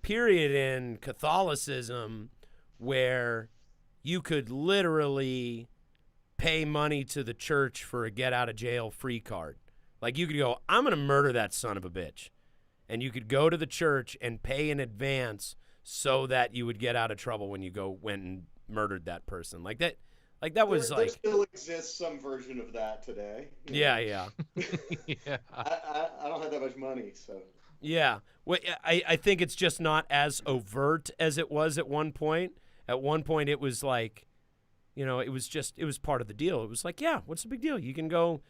period in Catholicism where you could literally pay money to the church for a get-out-of-jail-free card. Like, you could go, "I'm going to murder that son of a bitch." And you could go to the church and pay in advance so that you would get out of trouble when you went and murdered that person. Like that was there still exists some version of that today. Yeah. Yeah. I don't have that much money, so. Yeah. Well, I think it's just not as overt as it was at one point. At one point, it was like, you know, it was part of the deal. It was like, yeah, what's the big deal? You can go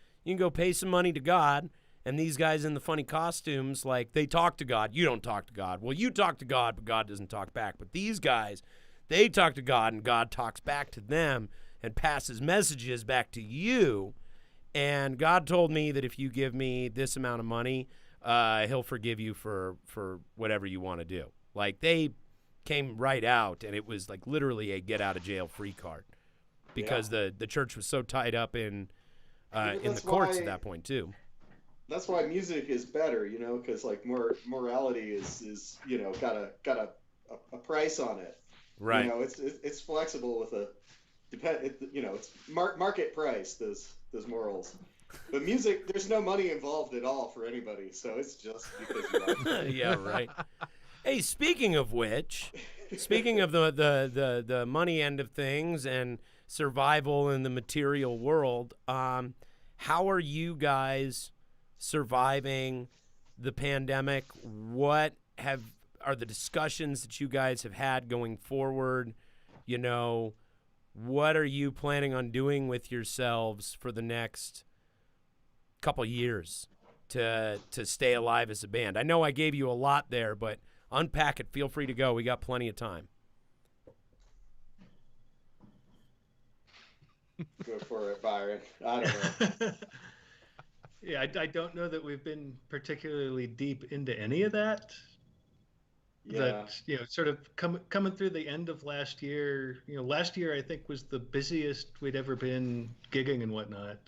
pay some money to God, and these guys in the funny costumes, like, they talk to God. You don't talk to God. Well, you talk to God, but God doesn't talk back. But these guys, they talk to God, and God talks back to them and passes messages back to you. And God told me that if you give me this amount of money, he'll forgive you for whatever you want to do. Like, they came right out, and it was like literally a get-out-of-jail-free card because the church was so tied up in the courts at that point too. That's why music is better, you know, because like morality is you know got a price on it. Right. You know, it's flexible with it's market price. Those morals. But music, there's no money involved at all for anybody, so it's just because you like it. Yeah, right. Hey, speaking of which, speaking of the money end of things and survival in the material world, how are you guys surviving the pandemic? What are the discussions that you guys have had going forward? You know, what are you planning on doing with yourselves for the next couple years to stay alive as a band? I know I gave you a lot there, but unpack it. Feel free to go. We got plenty of time. Go for it, Byron. I don't know. Yeah, I don't know that we've been particularly deep into any of that. Yeah. That, you know, sort of coming through the end of last year. You know, last year I think was the busiest we'd ever been gigging and whatnot.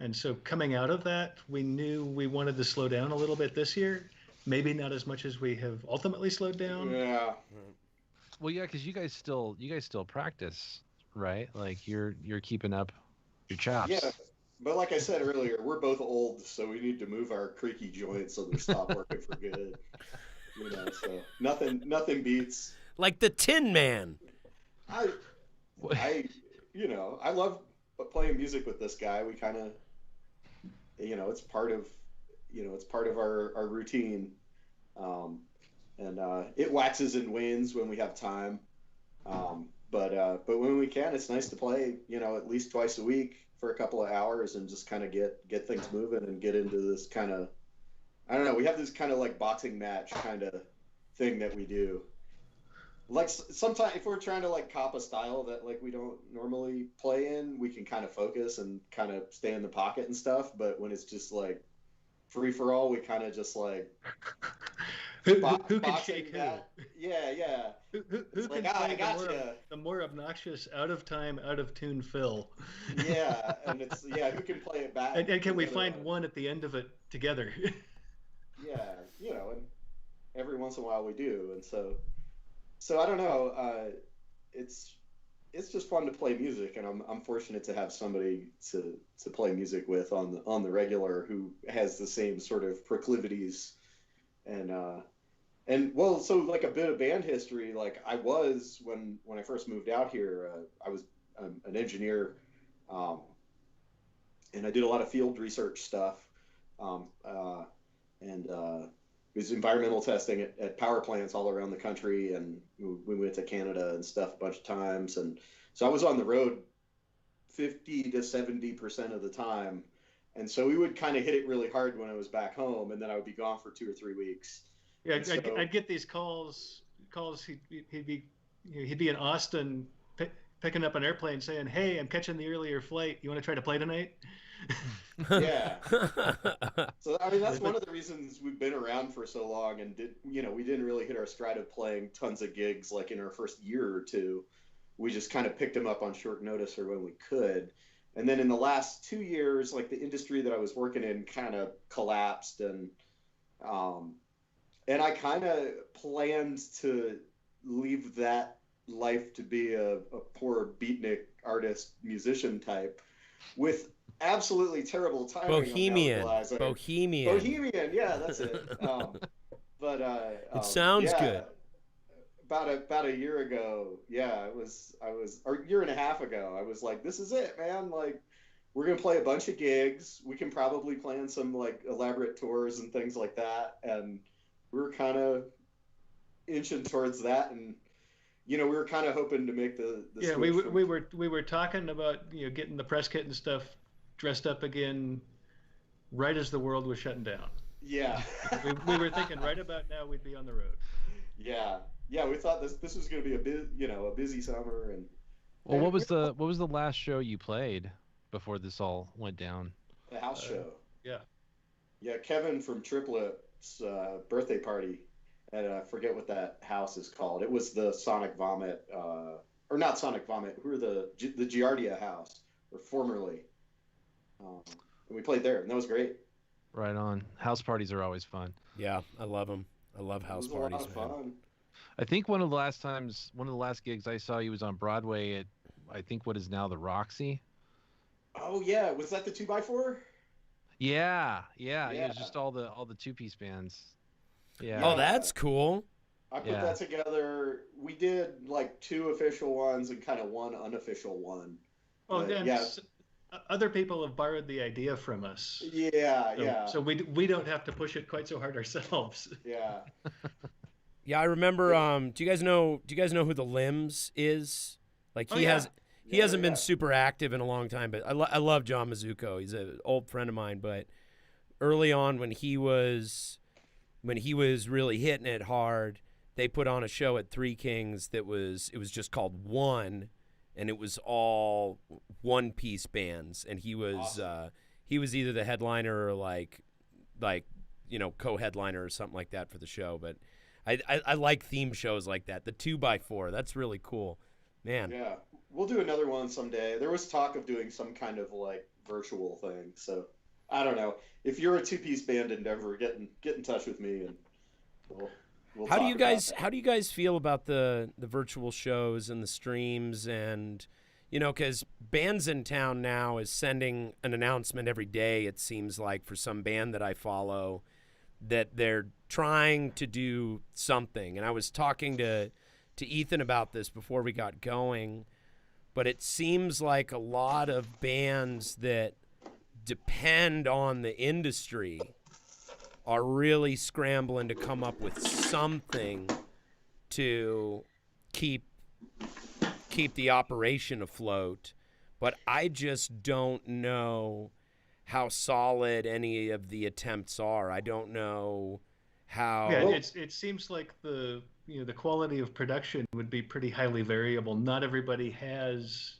And so coming out of that, we knew we wanted to slow down a little bit this year. Maybe not as much as we have ultimately slowed down. Yeah. Well, yeah, because you guys still practice, right? Like you're keeping up your chops. Yeah, but like I said earlier, we're both old, so we need to move our creaky joints so they stop working for good. You know, so nothing beats. Like the Tin Man. I love playing music with this guy. We kind of, it's part of our routine. And it waxes and wanes when we have time. But when we can, it's nice to play, at least twice a week for a couple of hours and just kind of get things moving and get into this kind of, I don't know, we have this kind of like boxing match kind of thing that we do. Like sometimes if we're trying to like cop a style that like we don't normally play in, we can kind of focus and kind of stay in the pocket and stuff. But when it's just like free for all, we kind of just like who can shake that. Who? Yeah. Who can like, play I gotcha. the more obnoxious, out of time, out of tune fill? Yeah, and it's who can play it back? And can we find one at the end of it together? Yeah, and every once in a while we do, and so I don't know. It's just fun to play music, and I'm fortunate to have somebody to play music with on the regular who has the same sort of proclivities, and well, so like a bit of band history. Like I was when I first moved out here, I was an engineer, and I did a lot of field research stuff, and it was environmental testing at power plants all around the country, and we went to Canada and stuff a bunch of times, and so I was on the road 50 to 70% of the time, and so we would kind of hit it really hard when I was back home, and then I would be gone for 2 or 3 weeks. Yeah, I'd get these calls. He'd be in Austin picking up an airplane saying, "Hey, I'm catching the earlier flight. You want to try to play tonight?" Yeah. So I mean that's one of the reasons we've been around for so long, and we didn't really hit our stride of playing tons of gigs like in our first year or two. We just kind of picked them up on short notice or when we could. And then in the last 2 years, like the industry that I was working in kind of collapsed, and I kind of planned to leave that life to be a poor beatnik artist musician type with absolutely terrible timing. Bohemian, yeah, that's it. It sounds good. About a year ago, or a year and a half ago, I was like, this is it, man. Like, we're gonna play a bunch of gigs. We can probably plan some like elaborate tours and things like that, and we were kind of inching towards that, and we were kind of hoping to make the yeah. We were talking about getting the press kit and stuff dressed up again right as the world was shutting down. Yeah. we were thinking right about now we'd be on the road. Yeah, we thought this was going to be a busy summer. And well, what was the last show you played before this all went down? The house show. Yeah, Kevin from Triplet's birthday party, and I forget what that house is called. It was the Sonic Vomit, or not Sonic Vomit. Who were the Giardia house, or formerly. And we played there, and that was great. Right on. House parties are always fun. Yeah, I love them. I love house parties. It was a lot of fun. I think one of the last gigs I saw you was on Broadway at, I think what is now the Roxy. Oh yeah, was that the 2x4? Yeah. It was just all the 2-piece bands. Yeah. Oh, that's cool. I put that together. We did like 2 official ones and kind of 1 unofficial one. Oh, other people have borrowed the idea from us. Yeah. So we don't have to push it quite so hard ourselves. Yeah. Yeah, I remember. Do you guys know who the Limbs is? Like he hasn't been super active in a long time, but I love John Mazzucco. He's an old friend of mine. But early on, when he was really hitting it hard, they put on a show at Three Kings it was just called One, and it was all 1-piece bands, and he was awesome. He was either the headliner or like co-headliner or something like that for the show. But I like theme shows like that. The 2x4, that's really cool, man. Yeah, we'll do another one someday. There was talk of doing some kind of like virtual thing. So I don't know. If you're a 2-piece band in Denver, get in touch with me, and we'll how do you guys feel about the virtual shows and the streams? And because bands in town now is sending an announcement every day, it seems like, for some band that I follow, that they're trying to do something. And I was talking to Ethan about this before we got going, but it seems like a lot of bands that depend on the industry are really scrambling to come up with something to keep the operation afloat. But I just don't know how solid any of the attempts are. I don't know how Yeah, it seems like the the quality of production would be pretty highly variable. Not everybody has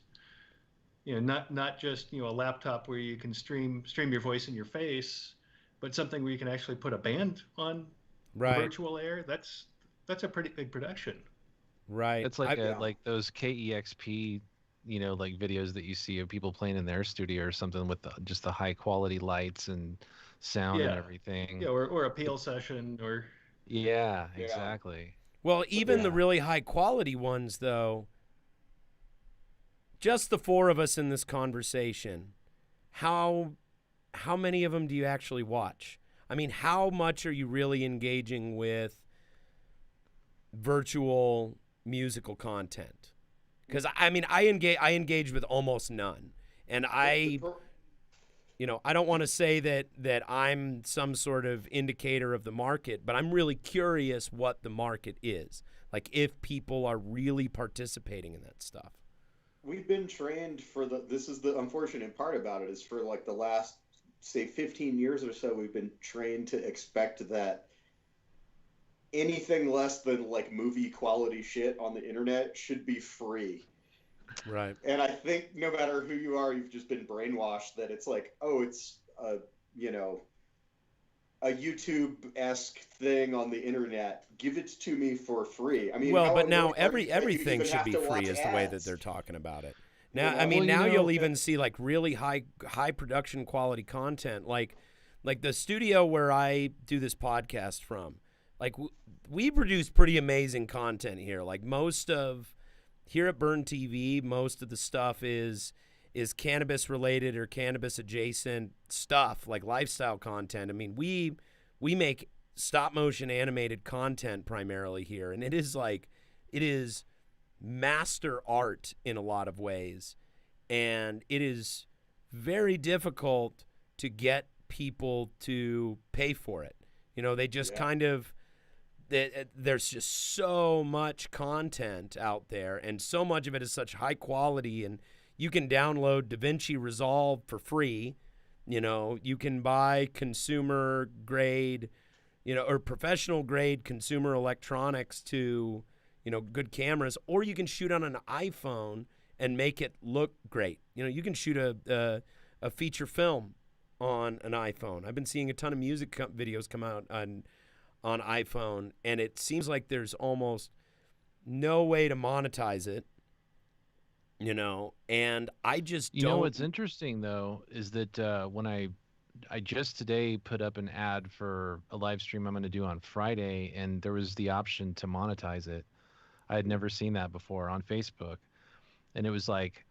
not just a laptop where you can stream your voice in your face, but something where you can actually put a band on a right, virtual air. That's a pretty big production. right. It's like Yeah. like those KEXP, like videos that you see of people playing in their studio or something with just the high quality lights and sound and Yeah, everything. yeah, or a PL session or Yeah, Yeah. exactly. Well, even the Yeah. really high quality ones, though, just the four of us in this conversation, how many of them do you actually watch? I mean, how much are you really engaging with virtual musical content? Because I mean, I engage with almost none, and I don't want to say that I'm some sort of indicator of the market, but I'm really curious what the market is. Like if people are really participating in that stuff. We've been trained for this is the unfortunate part about it, is for like the last, say, 15 years or so, we've been trained to expect that anything less than like movie quality shit on the internet should be free. Right. And I think no matter who you are, you've just been brainwashed that it's like, oh, it's a YouTube-esque thing on the internet. Give it to me for free. I mean, Well, how but now annoying are you that you everything even should have be to free watch is the way that ads? they're talking about it. You Now, I know? mean, Well, now you'll even see like really high production quality content, like the studio where I do this podcast from. Like we produce pretty amazing content here. Like most of here at Burn TV, most of the stuff is cannabis related or cannabis adjacent stuff, like lifestyle content. I mean, we make stop motion animated content primarily here, and it is master art in a lot of ways, and it is very difficult to get people to pay for it. They just kind of there's just so much content out there, and so much of it is such high quality, and you can download DaVinci Resolve for free. You can buy consumer grade, or professional grade consumer electronics to, good cameras, or you can shoot on an iPhone and make it look great. You can shoot a feature film on an iPhone. I've been seeing a ton of music videos come out on iPhone, and it seems like there's almost no way to monetize it. And I just don't. What's interesting though is that when I just today put up an ad for a live stream I'm going to do on Friday, and there was the option to monetize it. I had never seen that before on Facebook, and it was like,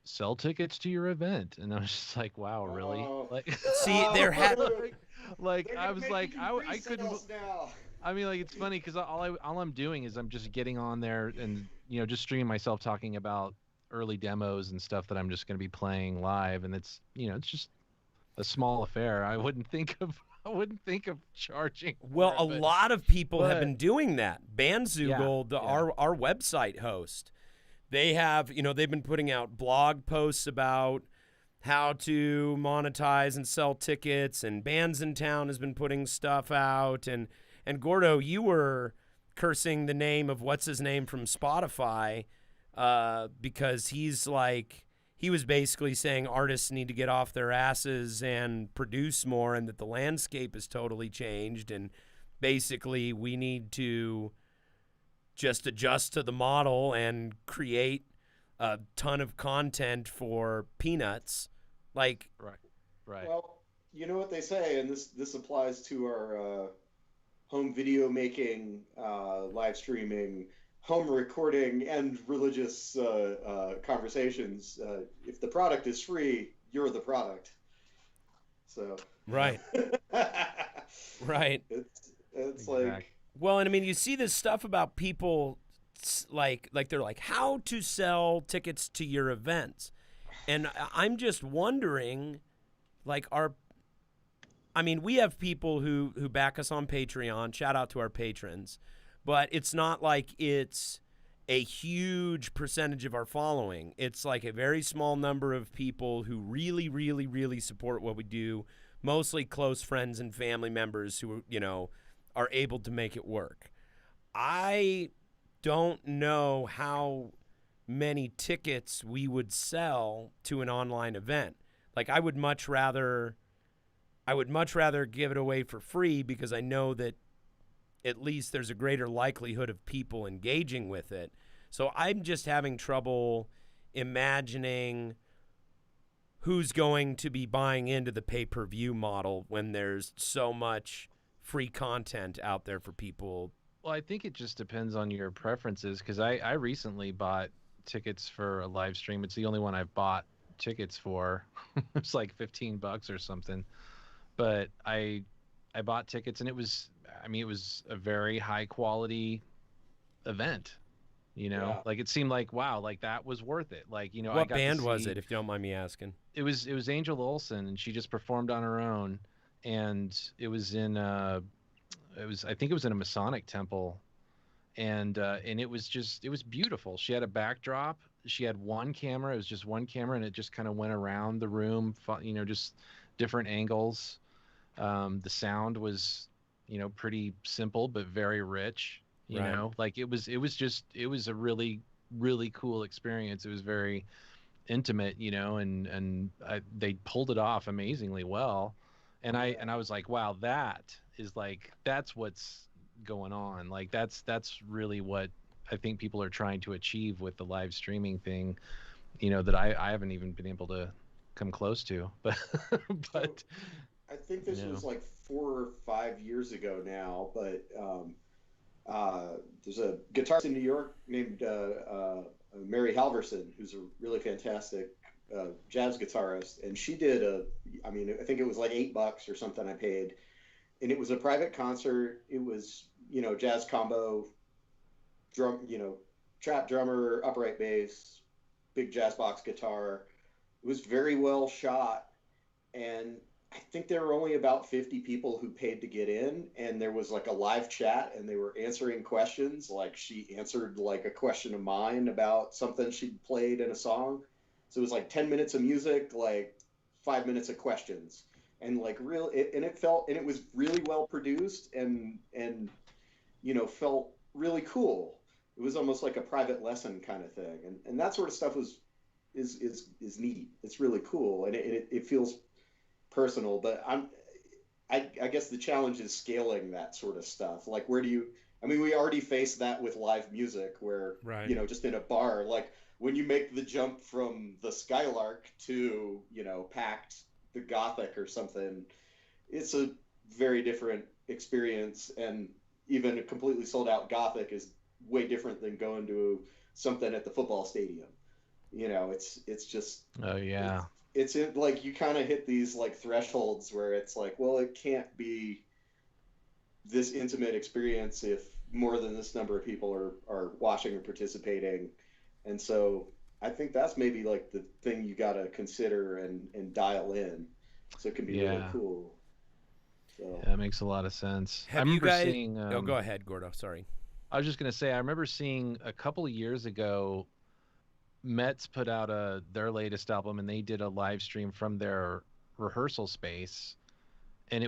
sell tickets to your event, and I was just like, wow, really? Oh. Like, See, there had They're I was like, making I couldn't. resales now. I mean, like, it's funny because all I'm doing is I'm just getting on there and just streaming myself talking about early demos and stuff that I'm just going to be playing live, and it's it's just a small affair. I wouldn't think of charging. Well, a lot of people have but- been doing that. Bandzoogle, Yeah. our website host, they have, they've been putting out blog posts about how to monetize and sell tickets, and Bands in Town has been putting stuff out, and Gordo, you were cursing the name of what's his name from Spotify because he was basically saying artists need to get off their asses and produce more, and that the landscape has totally changed, and basically we need to just adjust to the model and create a ton of content for peanuts. Like, Right. Well, you know what they say, and this applies to our home video making, live streaming, home recording, and religious conversations. If the product is free, you're the product. So right. Right. It's Exactly. like, Well, and I mean, you see this stuff about people like they're like, how to sell tickets to your events. And I'm just wondering, like, we have people who back us on Patreon. Shout out to our patrons. But it's not like it's a huge percentage of our following. It's like a very small number of people who really, really, really support what we do, mostly close friends and family members who, are able to make it work. I don't know how many tickets we would sell to an online event. Like, I would much rather give it away for free, because I know that at least there's a greater likelihood of people engaging with it. So I'm just having trouble imagining who's going to be buying into the pay-per-view model when there's so much free content out there for people. Well, I think it just depends on your preferences, because I recently bought tickets for a live stream. It's the only one I've bought tickets for. It's like $15 or something. But I bought tickets, and it was a very high quality event. Yeah. Like, it seemed like, wow, like that was worth it. Like, I What got to band was see- it, if you don't mind me asking? It was Angel Olsen, and she just performed on her own, and it was in I think it was in a Masonic temple, and it was beautiful. She had a backdrop. She had one camera. It was just one camera, and it just kind of went around the room, just different angles. The sound was, pretty simple but very rich. Right. Like it was a really, really cool experience. It was very intimate, and they pulled it off amazingly well. And I was like, wow, that's what's going on. Like that's really what I think people are trying to achieve with the live streaming thing, that I haven't even been able to come close to. But I think this was like 4 or 5 years ago now, but there's a guitarist in New York named Mary Halverson, who's a really fantastic jazz guitarist, and she did I think it was like $8 or something I paid, and it was a private concert. It was, jazz combo, drum, trap drummer, upright bass, big jazz box guitar. It was very well shot, and I think there were only about 50 people who paid to get in, and there was like a live chat, and they were answering questions. Like, she answered like a question of mine about something she'd played in a song. So it was like 10 minutes of music, like 5 minutes of questions, and like it was really well produced, and felt really cool. It was almost like a private lesson kind of thing, and that sort of stuff is neat. It's really cool, and it feels personal. But I guess the challenge is scaling that sort of stuff. Like, where do you? We already face that with live music, where Right. Just in a bar, like when you make the jump from the Skylark to Packed the Gothic or something, it's a very different experience, and even a completely sold out Gothic is way different than going to something at the football stadium. It's just, oh yeah, it's like you kind of hit these like thresholds where it's like, well, it can't be this intimate experience if more than this number of people are watching or participating. And so I think that's maybe like the thing you got to consider and dial in, so it can be really cool. So that makes a lot of sense. I Have you remember guys? seeing. Go ahead, Gordo. Sorry. I was just gonna say, I remember seeing a couple of years ago, Mets put out their latest album, and they did a live stream from their rehearsal space, and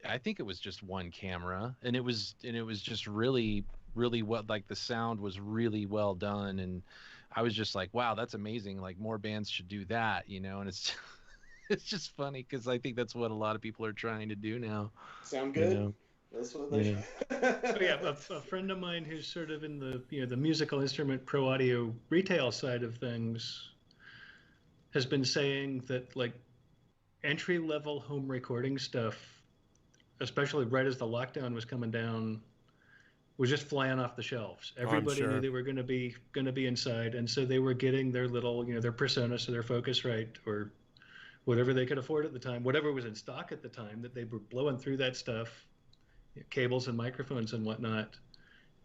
I think it was just one camera, and it was just really, really well, like the sound was really well done, and I was just like, wow, that's amazing. Like, more bands should do that, and it's it's just funny because I think that's what a lot of people are trying to do now. sound good? That's what they. A friend of mine who's sort of in the musical instrument pro audio retail side of things has been saying that like entry level home recording stuff, especially right as the lockdown was coming down, was just flying off the shelves. Everybody knew they were going to be inside, and so they were getting their little their Persona, so their Focusrite or whatever they could afford at the time, whatever was in stock at the time, that they were blowing through that stuff. Cables and microphones and whatnot,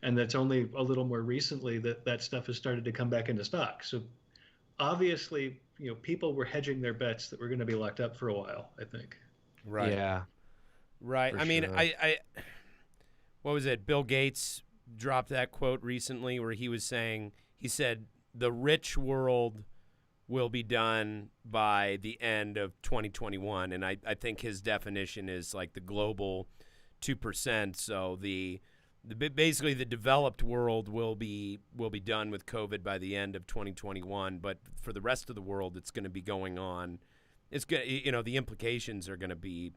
and that's only a little more recently that stuff has started to come back into stock. So obviously, people were hedging their bets that we're going to be locked up for a while, I think. Right. Yeah. Right. For Sure. sure. What was it? Bill Gates dropped that quote recently where he said, the rich world will be done by the end of 2021. And I think his definition is like the global 2%. So basically the developed world will be done with COVID by the end of 2021. But for the rest of the world, it's going to be going on. It's going, the implications are going to be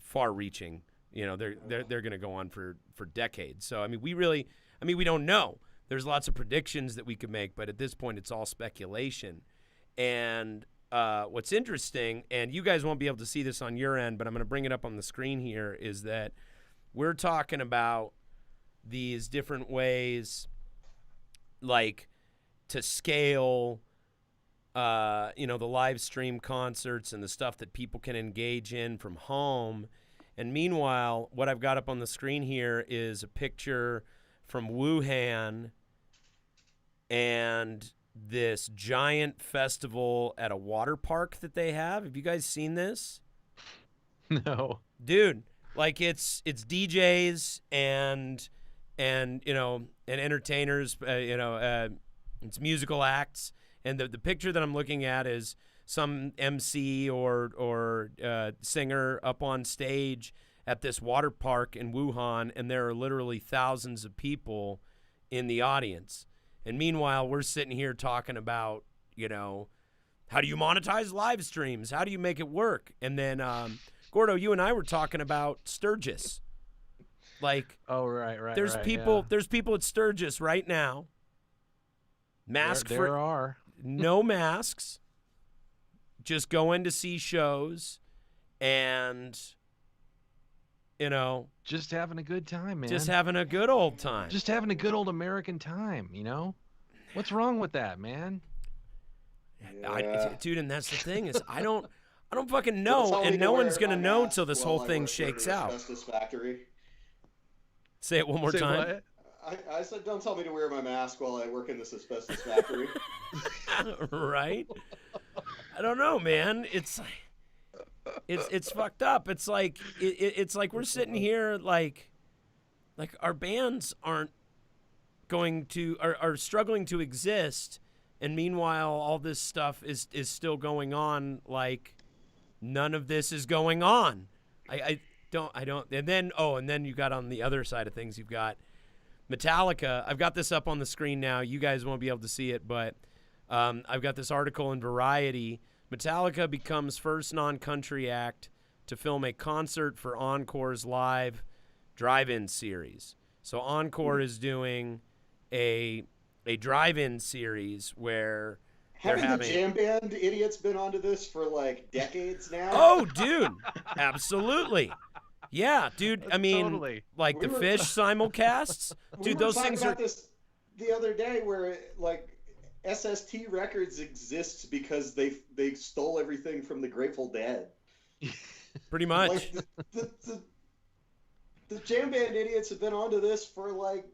far-reaching. They're going to go on for decades. So we don't know. There's lots of predictions that we could make, but at this point, it's all speculation. And what's interesting, and you guys won't be able to see this on your end, but I'm going to bring it up on the screen here, is that we're talking about these different ways, like to scale, the live stream concerts and the stuff that people can engage in from home. And meanwhile, what I've got up on the screen here is a picture from Wuhan and this giant festival at a water park that they have. Have you guys seen this? No. Dude, like it's DJs and entertainers, it's musical acts. And the picture that I'm looking at is some MC or singer up on stage at this water park in Wuhan, and there are literally thousands of people in the audience. And meanwhile, we're sitting here talking about, how do you monetize live streams? How do you make it work? And then, Gordo, you and I were talking about Sturgis. Like, oh, right. There's people at Sturgis right now. There are. No masks. Just going to see shows and, just having a good time, man. Just having a good old time. Just having a good old American time, What's wrong with that, man? Yeah. Dude, and that's the thing is I don't fucking know, and no one's going to know until this whole thing shakes out. Factory. Say it one more time. What? I said, don't tell me to wear my mask while I work in this asbestos factory. Right? I don't know, man. It's fucked up. It's like it's like we're sitting here like our bands are struggling to exist, and meanwhile all this stuff is still going on. Like none of this is going on. I don't. And then you got on the other side of things, you've got Metallica. I've got this up on the screen now. You guys won't be able to see it, but I've got this article in Variety. Metallica becomes first non-country act to film a concert for Encore's live drive-in series. So Encore is doing a drive-in series where Haven't the jam band idiots been onto this for like decades now? Oh, dude, absolutely. Yeah, dude. I mean, totally. Like the Fish simulcasts, dude. Those things are. This the other day where like SST Records exists because they stole everything from the Grateful Dead. Pretty much. Like, the jam band idiots have been onto this for like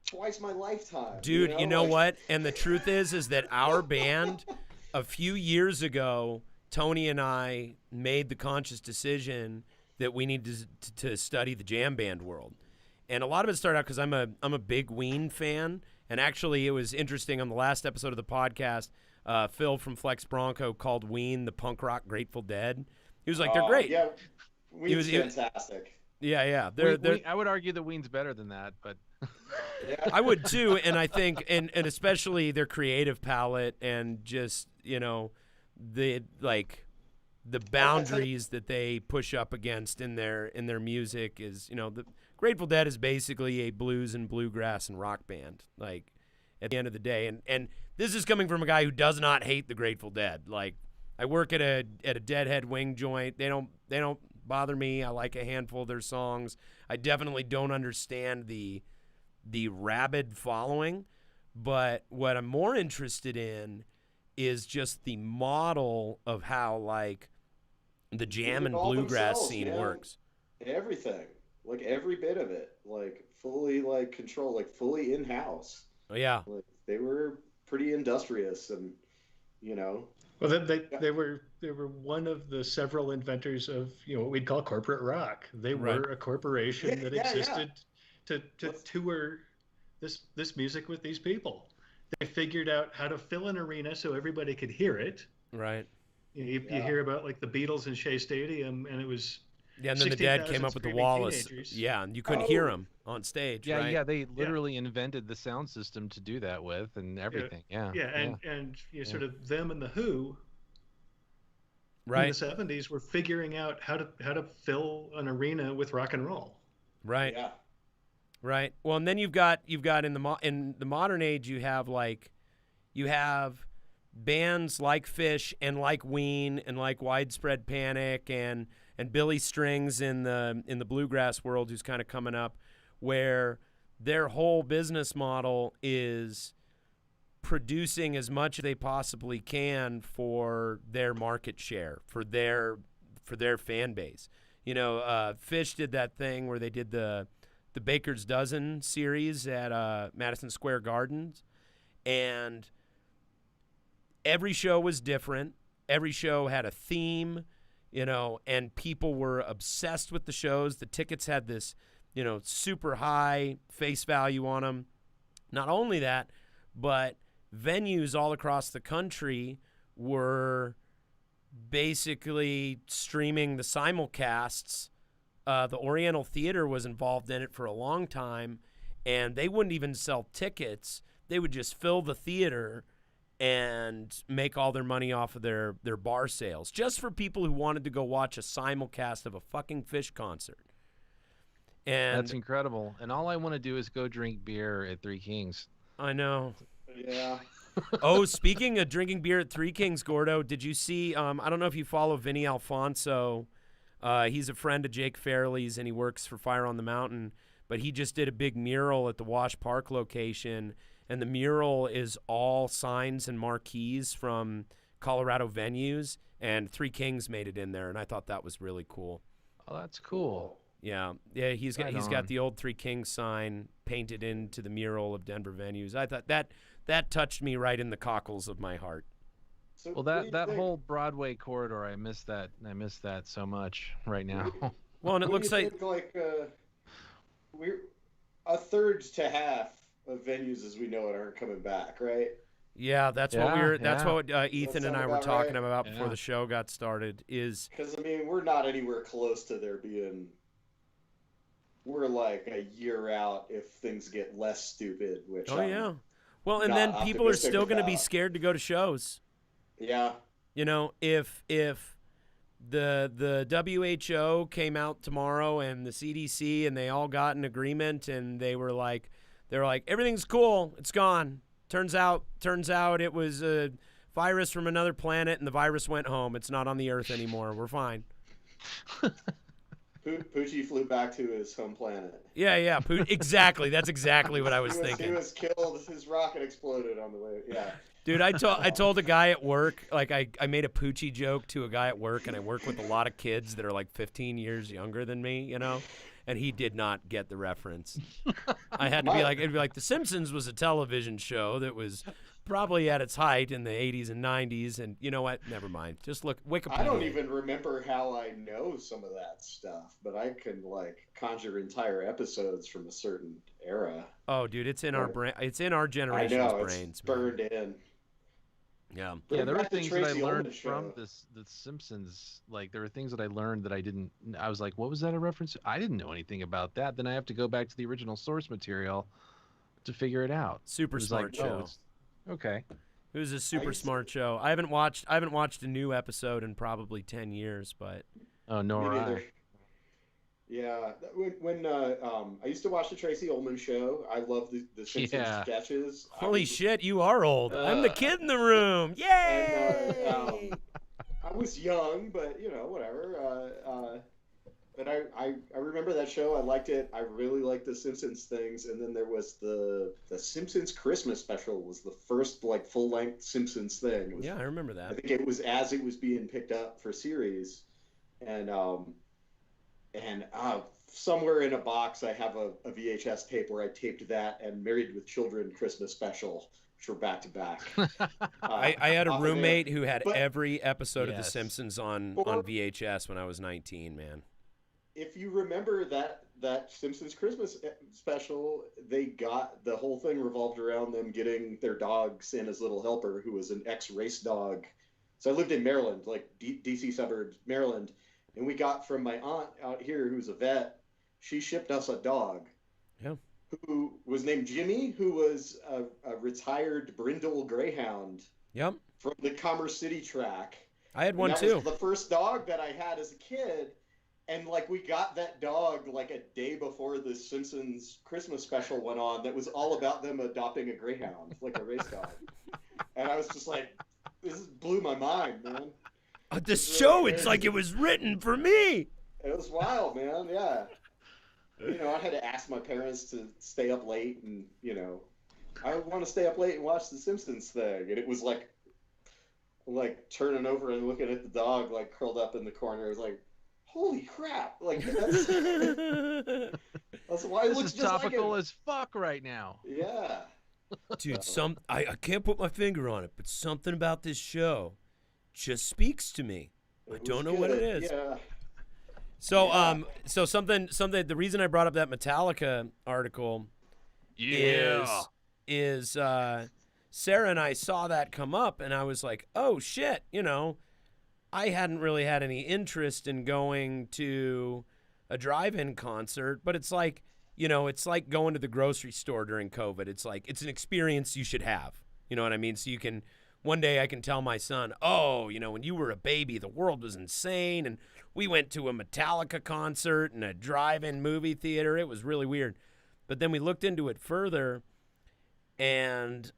twice my lifetime. Dude, you know what? And the truth is that our band, a few years ago, Tony and I made the conscious decision that we need to study the jam band world. And a lot of it started out because I'm a big Ween fan. And actually, it was interesting on the last episode of the podcast, Phil from Flex Bronco called Ween the punk rock Grateful Dead. He was like, they're great. Yeah, Ween's fantastic. Yeah. I would argue that Ween's better than that, but yeah. I would too. And I think, and especially their creative palette and just, the boundaries that they push up against in their music is, the Grateful Dead is basically a blues and bluegrass and rock band, like at the end of the day. And this is coming from a guy who does not hate the Grateful Dead. Like I work at a Deadhead wing joint. They don't bother me. I like a handful of their songs. I definitely don't understand the rabid following, but what I'm more interested in is just the model of how like the jam and bluegrass scene works. Everything. Like every bit of it, like fully like control, like fully in-house. Oh yeah. Like they were pretty industrious, and Well, they were one of the several inventors of what we'd call corporate rock. They were a corporation that existed to tour this music with these people. They figured out how to fill an arena so everybody could hear it. Right. You hear about like the Beatles in Shea Stadium, and it was Yeah, and then the dad came 16,000 up with the screaming Wallace. teenagers. Yeah, and you couldn't hear him on stage, Yeah, right? yeah, they literally invented the sound system to do that with and everything. Yeah. Yeah, and you know, sort of them and the Who in Right, the 70s were figuring out how to fill an arena with rock and roll. right, Yeah. right. Well, and then you've got in the modern age you have bands like Fish and like Ween and like Widespread Panic and Billy Strings in the bluegrass world, who's kind of coming up, where their whole business model is producing as much as they possibly can for their market share, for their fan base. You know, Fish did that thing where they did the Baker's Dozen series at Madison Square Gardens, and every show was different. Every show had a theme, you know, and people were obsessed with the shows. The tickets had this, you know, super high face value on them. Not only that, but venues all across the country were basically streaming the simulcasts. The Oriental Theater was involved in it for a long time, and they wouldn't even sell tickets. They would just fill the theater and make all their money off of their bar sales, just for people who wanted to go watch a simulcast of a fucking Fish concert. And That's incredible. And all I want to do is go drink beer at Three Kings. I know. Yeah. Oh, speaking of drinking beer at Three Kings, Gordo, did you see, I don't know if you follow Vinny Alfonso. He's a friend of Jake Fairley's, and he works for Fire on the Mountain, but he just did a big mural at the Wash Park location, and the mural is all signs and marquees from Colorado venues, and Three Kings made it in there, and I thought that was really cool. Oh, that's cool. Yeah, he's got the old Three Kings sign painted into the mural of Denver venues. I thought that touched me right in the cockles of my heart. So Well, that whole Broadway corridor, I miss that. I miss that so much right now. Well, and it looks like we're a third to half of venues as we know it aren't coming back, right? yeah, that's what Ethan and sound I were about talking right? about before Yeah. the show got started. Is Because I mean, we're not anywhere close to there being. We're like a year out if things get less stupid. Which well, and not then people are optimistic still going to be about. scared to go to shows. Yeah. You know, if the WHO came out tomorrow and the CDC and they all got an agreement and they were like everything's cool, it's gone. Turns out it was a virus from another planet and the virus went home. It's not on the Earth anymore. We're fine. Poochie flew back to his home planet. Yeah, exactly. That's exactly what I was He thinking. was killed. His rocket exploded on the way. Yeah. Dude, I told a guy at work, like I made a Poochie joke to a guy at work, and I work with a lot of kids that are like 15 years younger than me, you know, and he did not get the reference. I had to be like, it'd be like The Simpsons was a television show that was probably at its height in the 80s and 90s, and you know what? Never mind. Just look, Wikipedia. I don't even remember how I know some of that stuff, but I can like conjure entire episodes from a certain era. Oh, dude, it's in our brain. It's in our I generation's know brains. it's burned in. Yeah. Yeah, there were Back to things that I Tracy learned Ullman from show. the Simpsons. Like, there were things that I learned that I was like, what was that a reference to? I didn't know anything about that. Then I have to go back to the original source material to figure it out. Super It was smart like, show. Okay. It was a super used to- smart show. I haven't watched a new episode in probably 10 years, but Oh, Me nor neither. I. Yeah, when I used to watch the Tracy Ullman show. I love the Simpsons Yeah. sketches. holy shit, you are old. I'm the kid in the room. Yay! And, I was young, but you know, whatever. But I remember that show. I liked it. I really liked the Simpsons things. And then there was the Simpsons Christmas special was the first like full length Simpsons thing. It was, Yeah, I remember I that. think it was as it was being picked up for series, and somewhere in a box I have a VHS tape where I taped that and Married with Children Christmas special, which were back to back. I had a off of there. roommate who had But every episode of The Yes. Simpsons on Or- VHS when I was 19, man. If you remember that Simpsons Christmas special, they got the whole thing revolved around them getting their dog Santa's Little Helper, who was an ex-race dog. So I lived in Maryland, like DC suburbs, Maryland, and we got from my aunt out here, who's a vet. She shipped us a dog. Yeah. Who was named Jimmy, who was a retired brindle greyhound. Yep. From the Commerce City track. I had one that too. Was the first dog that I had as a kid, and like we got that dog like a day before the Simpsons Christmas special went on. That was all about them adopting a greyhound, like a race dog. And I was just like, this blew my mind, man. This really show, crazy. it's like it was written for me. It was wild, man. Yeah. You know, I had to ask my parents to stay up late, and you know, I want to stay up late and watch the Simpsons thing, and it was like turning over and looking at the dog like curled up in the corner. I was like, holy crap, like that's why it This looks is just topical like as fuck right now. yeah. Dude, I can't put my finger on it, but something about this show just speaks to me. I don't know what it is. Yeah. So so something the reason I brought up that Metallica article is Sarah and I saw that come up, and I was like, oh shit, you know, I hadn't really had any interest in going to a drive-in concert, but it's like, you know, it's like going to the grocery store during COVID. It's like, it's an experience you should have. You know what I mean? So you can, one day I can tell my son, oh, you know, when you were a baby, the world was insane, and we went to a Metallica concert and a drive-in movie theater. It was really weird. But then we looked into it further, and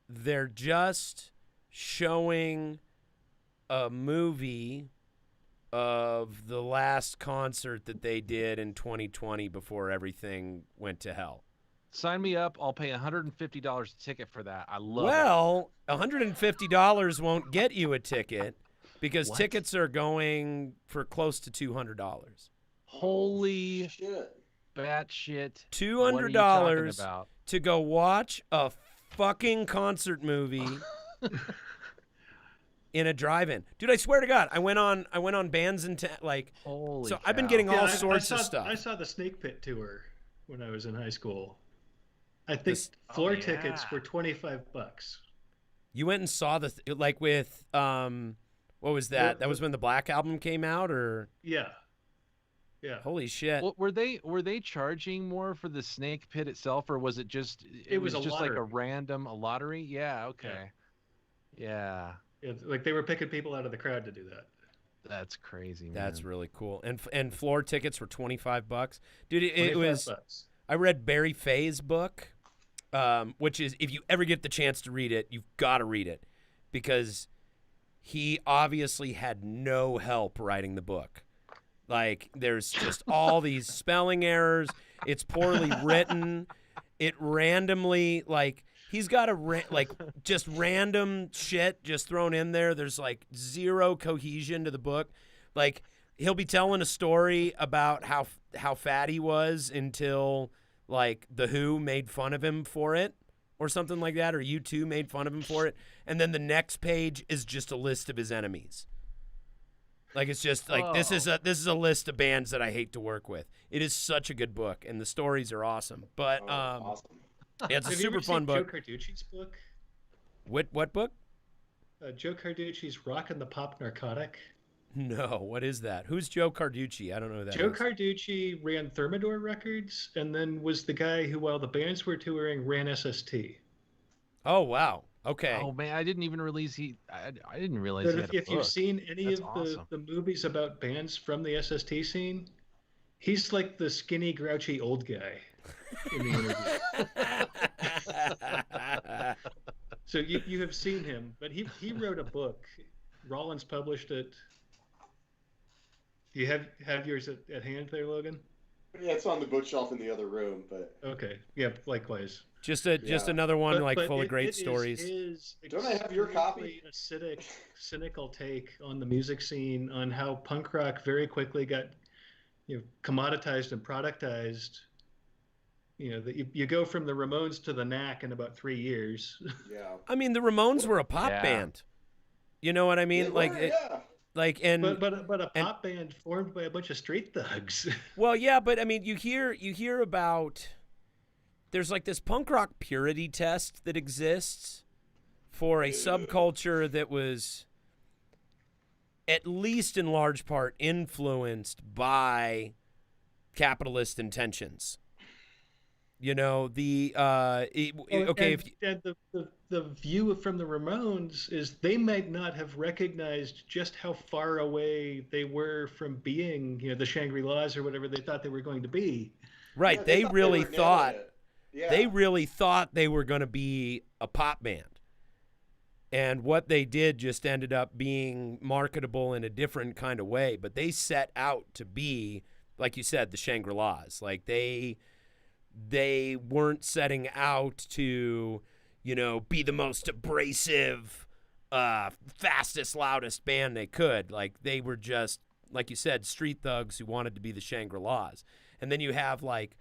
they're just showing a movie of the last concert that they did in 2020 before everything went to hell. Sign me up. I'll pay $150 a ticket for that. I love it. Well, $150 won't get you a ticket because What? tickets are going for close to $200. Holy Shit. batshit. $200 What are you talking about? to go watch a fucking concert movie in a drive-in. Dude, I swear to God, I went on Bands in like Holy so I've been cow. getting all I sorts saw, of stuff. I saw the Snake Pit tour when I was in high school. I think Oh, floor tickets yeah. were $25. You went and saw the like with what was that? That was when the Black Album came out, or Yeah. Yeah. holy shit. Well, were they charging more for the Snake Pit itself, or was it just It was a just like lottery. a lottery? Yeah. Okay. Yeah. Yeah, like they were picking people out of the crowd to do that. That's crazy, man. That's really cool. And floor tickets were $25. Dude, it was $25. I read Barry Fay's book, which is, if you ever get the chance to read it, you've got to read it, because he obviously had no help writing the book. Like, there's just all these spelling errors. It's poorly written. It randomly, like, he's got just random shit just thrown in there. There's like zero cohesion to the book. Like, he'll be telling a story about how fat he was until like The Who made fun of him for it or something like that, or U2 made fun of him for it, and then the next page is just a list of his enemies. Like, it's just like this is a list of bands that I hate to work with. It is such a good book, and the stories are awesome. But Awesome. yeah, it's a Have you super ever fun seen book. Joe Carducci's book? What book? Joe Carducci's Rockin' the Pop Narcotic. No, what is that? Who's Joe Carducci? I don't know who that Joe is. Carducci ran Thermidor Records and then was the guy who, while the bands were touring, ran SST. Oh, wow. Okay. Oh man, I didn't even realize I didn't realize But he had a if you've book. seen any That's of awesome. the movies about bands from the SST scene, he's like the skinny, grouchy old guy in the interview. So you have seen him, but he wrote a book. Rollins published it. Do you have yours at hand there, Logan? Yeah, it's on the bookshelf in the other room, but Okay. Yeah, likewise. just Yeah. another one But full of great it is stories. his Don't I have your copy? extremely acidic, cynical take on the music scene, on how punk rock very quickly got, commoditized and productized. That you go from the Ramones to the Knack in about 3 years. yeah. I mean, the Ramones were a pop Yeah. band. You know what I mean? Yeah, like, yeah. and but a pop band formed by a bunch of street thugs. well, yeah, but I mean, you hear about there's like this punk rock purity test that exists for a subculture that was at least in large part influenced by capitalist intentions. You know, okay, if and the view from the Ramones is they might not have recognized just how far away they were from being, the Shangri-Las or whatever they thought they were going to be. right, Yeah, they thought really were nailing thought it. Yeah. they really thought they were going to be a pop band. And what they did just ended up being marketable in a different kind of way, but they set out to be, like you said, the Shangri-Las. Like they weren't setting out to, be the most abrasive, fastest, loudest band they could. Like they were just, like you said, street thugs who wanted to be the Shangri-Las. And then you have like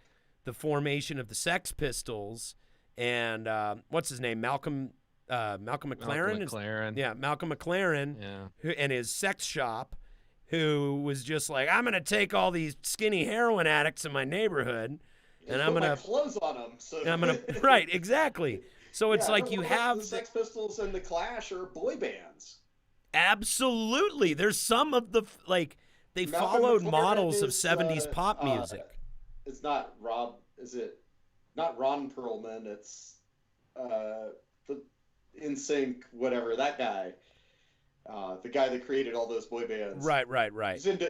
the formation of the Sex Pistols and what's his name, Malcolm McLaren. Malcolm McLaren. Yeah. And his sex shop, who was just like, I'm gonna take all these skinny heroin addicts in my neighborhood. And I'm gonna close on them. So I'm gonna right, exactly. So it's like you have the Sex Pistols and the Clash are boy bands. Absolutely, there's some of the they Malcolm followed McLaren models of is, 70s pop music. It's not Rob. Is it not Ron Perlman? It's the NSYNC, whatever that guy. The guy that created all those boy bands. Right.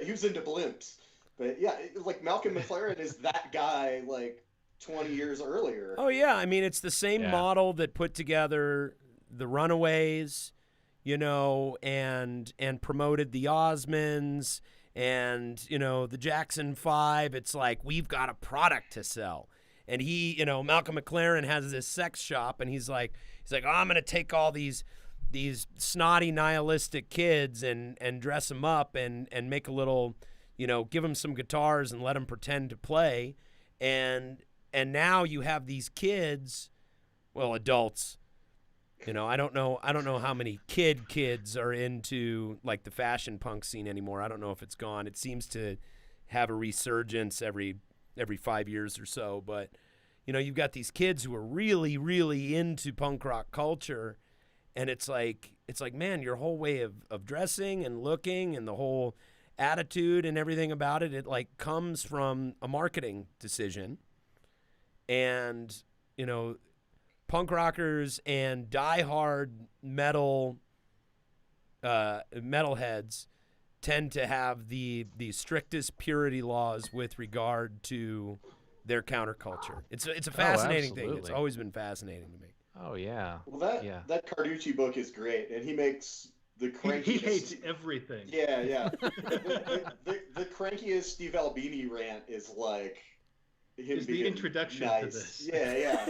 He was into Blimps. But yeah, like Malcolm McLaren is that guy like 20 years earlier. Oh yeah, I mean it's the same model that put together the Runaways, and promoted the Osmonds and the Jackson 5. It's like we've got a product to sell. And he, Malcolm McLaren has this sex shop and he's like, oh, I'm going to take all these snotty nihilistic kids and dress them up and make a little, give them some guitars and let them pretend to play. And now you have these kids, well, adults, I don't know how many kids are into like the fashion punk scene anymore. I don't know if it's gone. It seems to have a resurgence every 5 years or so. But, you've got these kids who are really, really into punk rock culture. And it's like, man, your whole way of dressing and looking and the whole attitude and everything about it like comes from a marketing decision. And, punk rockers and diehard metalheads tend to have the strictest purity laws with regard to their counterculture. It's a fascinating thing. It's always been fascinating to me. Oh yeah. Well, that Carducci book is great, and he makes the crankiest. He hates everything. Yeah. the crankiest Steve Albini rant is like him is the introduction nice. to this. Yeah.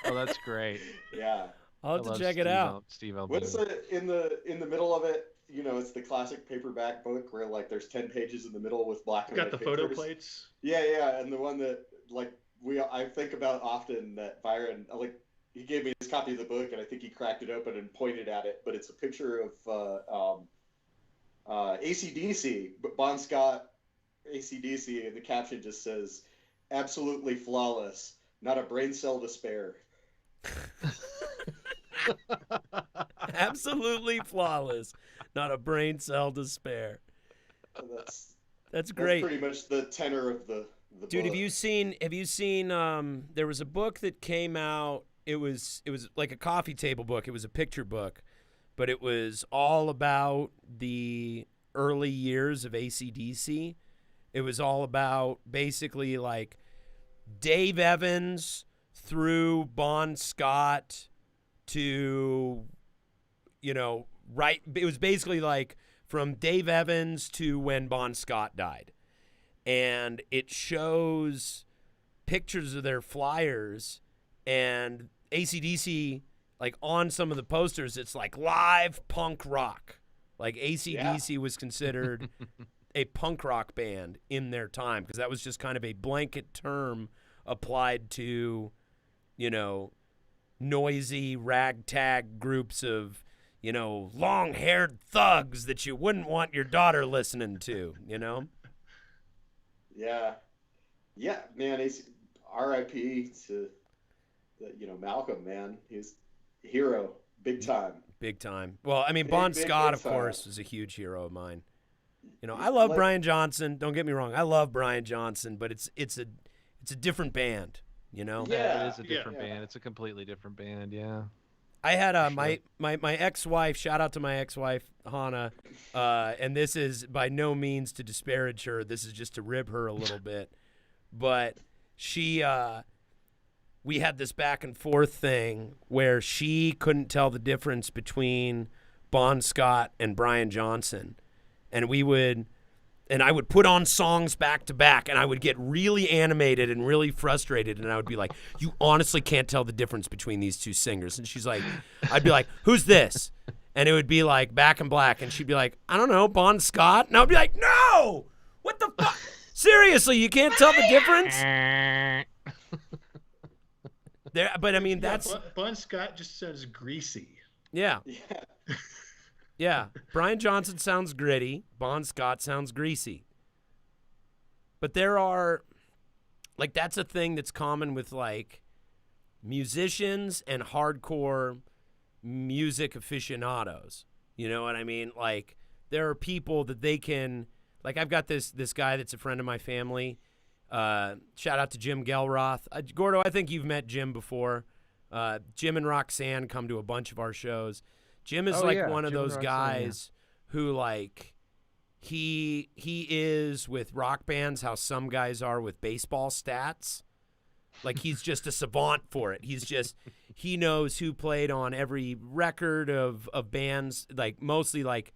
Oh, that's great. Yeah. I'll have to check it out. Steve Albini. What's in the middle of it? It's the classic paperback book where like there's 10 pages in the middle with black and white got the pictures. photo plates. Yeah, and the one that like I think about often that Byron he gave me his copy of the book and I think he cracked it open and pointed at it, but it's a picture of AC/DC, Bon Scott, AC/DC, and the caption just says, "Absolutely flawless, not a brain cell to spare." Absolutely flawless, not a brain cell to spare. That's great. That's pretty much the tenor of the Dude, book. have you seen there was a book that came out. It was like a coffee table book. It was a picture book, but it was all about the early years of AC/DC. It was all about basically like Dave Evans through Bon Scott to, right. It was basically like from Dave Evans to when Bon Scott died. And it shows pictures of their flyers and AC/DC, like on some of the posters, it's like live punk rock. Like AC/DC was considered a punk rock band in their time because that was just kind of a blanket term applied to, noisy ragtag groups of, long-haired thugs that you wouldn't want your daughter listening to, Yeah, man. R.I.P. to Malcolm, man. He's a hero. Big time. Big time. Well, I mean, Big, Bon big, Scott, big of course, time. is a huge hero of mine. You know, I love Brian Johnson. Don't get me wrong. I love Brian Johnson, but it's a different band, you know? Yeah. It is a different yeah. band. It's a completely different band. Yeah. I had For my ex-wife, shout out to my ex-wife, Hannah, and this is by no means to disparage her. This is just to rib her a little bit. But she, we had this back and forth thing where she couldn't tell the difference between Bon Scott and Brian Johnson. And I would put on songs back to back, and I would get really animated and really frustrated, and I would be like, you honestly can't tell the difference between these two singers. And she's like, I'd be like, who's this? And it would be like Back in Black, and she'd be like, I don't know, Bon Scott? And I would be like, no! What the fuck? Seriously, you can't tell the difference? But I mean, that's... Bon Scott just sounds greasy. Yeah. Yeah. Yeah, Brian Johnson sounds gritty. Bon Scott sounds greasy. But there are, like, that's a thing that's common with, like, musicians and hardcore music aficionados. You know what I mean? Like, there are people that they can, like, I've got this guy that's a friend of my family. Shout out to Jim Gelroth. Gordo, I think you've met Jim before. Jim and Roxanne come to a bunch of our shows. Jim is one of those guys who, like, he is with rock bands how some guys are with baseball stats. Like, he's just a savant for it. He knows who played on every record of bands, like, mostly, like,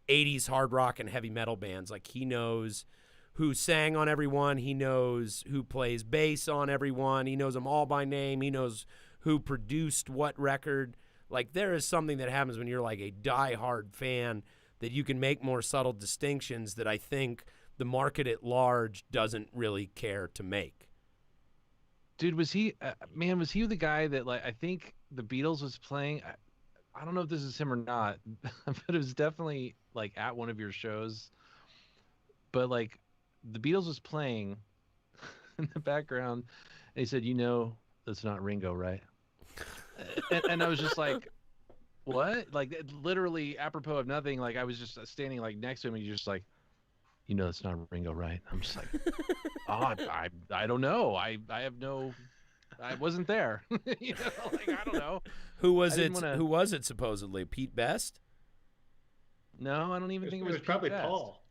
80s hard rock and heavy metal bands. Like, he knows who sang on every one. He knows who plays bass on every one. He knows them all by name. He knows who produced what record. Like, there is something that happens when you're like a die-hard fan that you can make more subtle distinctions that I think the market at large doesn't really care to make. Dude, was he the guy that, like, I think the Beatles was playing? I don't know if this is him or not, but it was definitely, like, at one of your shows. But, like, the Beatles was playing in the background, and he said, that's not Ringo, right? And I was just like, what? Like, literally apropos of nothing. Like, I was just standing, like, next to him, and he's just like, that's not Ringo, right? I'm just like, I don't know. I wasn't there. Like, I don't know. Who was it supposedly? Pete Best? No, I don't even think it was probably Pete Best. Paul.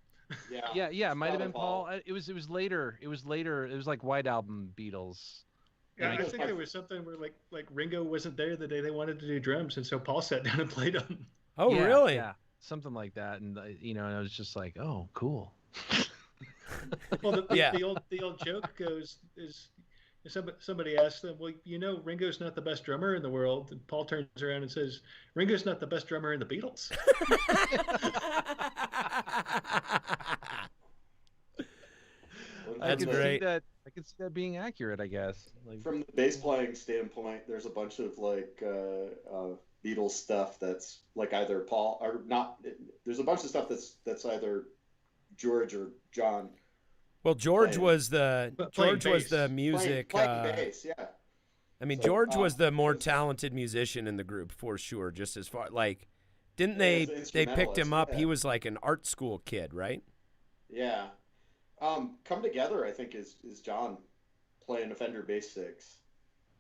Yeah, it might have been Paul. It was later. It was like White Album Beatles. Yeah, I think there was something where like Ringo wasn't there the day they wanted to do drums, and so Paul sat down and played them. Oh, yeah, really? Yeah, something like that. And and I was just like, oh, cool. Well, the old joke goes is somebody asked them, well, Ringo's not the best drummer in the world, and Paul turns around and says, Ringo's not the best drummer in the Beatles. That's great. I can see that being accurate, I guess. Like, from the bass playing standpoint, there's a bunch of like Beatles stuff that's like either Paul or not. There's a bunch of stuff that's either George or John. Well, George was the music. Playing bass, yeah. I mean, George was the more talented musician in the group for sure. Just as far didn't they picked him up? Yeah. He was like an art school kid, right? Yeah. Come Together, I think, is John playing a Fender Bass 6.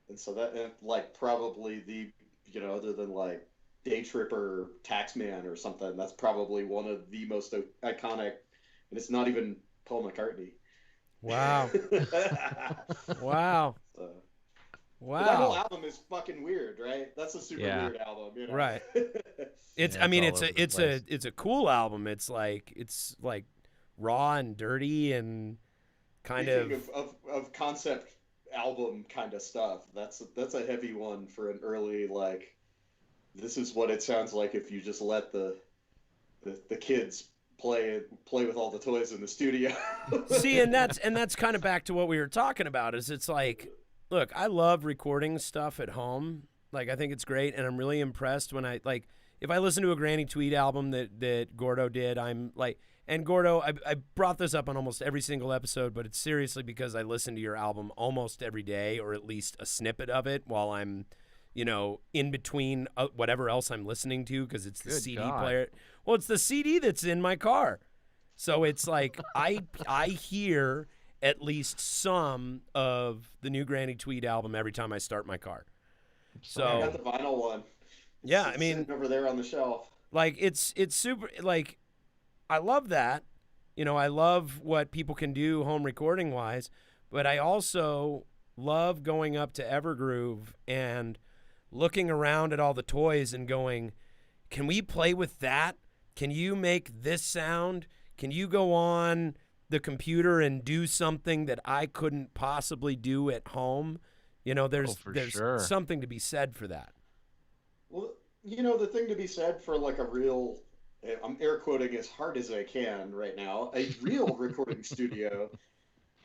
And so that, like, probably other than, like, Day Tripper, Taxman or something, that's probably one of the most iconic, and it's not even Paul McCartney. Wow. Wow. Wow. That whole album is fucking weird, right? That's a super weird album, Right. It's a cool album. It's like raw and dirty and kind of concept album kind of stuff. That's a heavy one for an early, like, this is what it sounds like if you just let the kids play with all the toys in the studio. See, and that's kind of back to what we were talking about. Is it's like, look, I love recording stuff at home. Like, I think it's great, and I'm really impressed when if I listen to a Granny Tweed album that Gordo did, I'm like. And Gordo, I brought this up on almost every single episode, but it's seriously because I listen to your album almost every day, or at least a snippet of it while I'm in between whatever else I'm listening to, because it's the Good CD God. player. Well, it's the CD that's in my car. So it's like I hear at least some of the new Granny Tweed album every time I start my car. So I got the vinyl one. yeah, It's I mean, sitting over there on the shelf. like it's super, like I love that. I love what people can do home recording wise, but I also love going up to Evergroove and looking around at all the toys and going, can we play with that? Can you make this sound? Can you go on the computer and do something that I couldn't possibly do at home? There's sure. something to be said for that. Well, the thing to be said for like a real, I'm air quoting as hard as I can right now, a real recording studio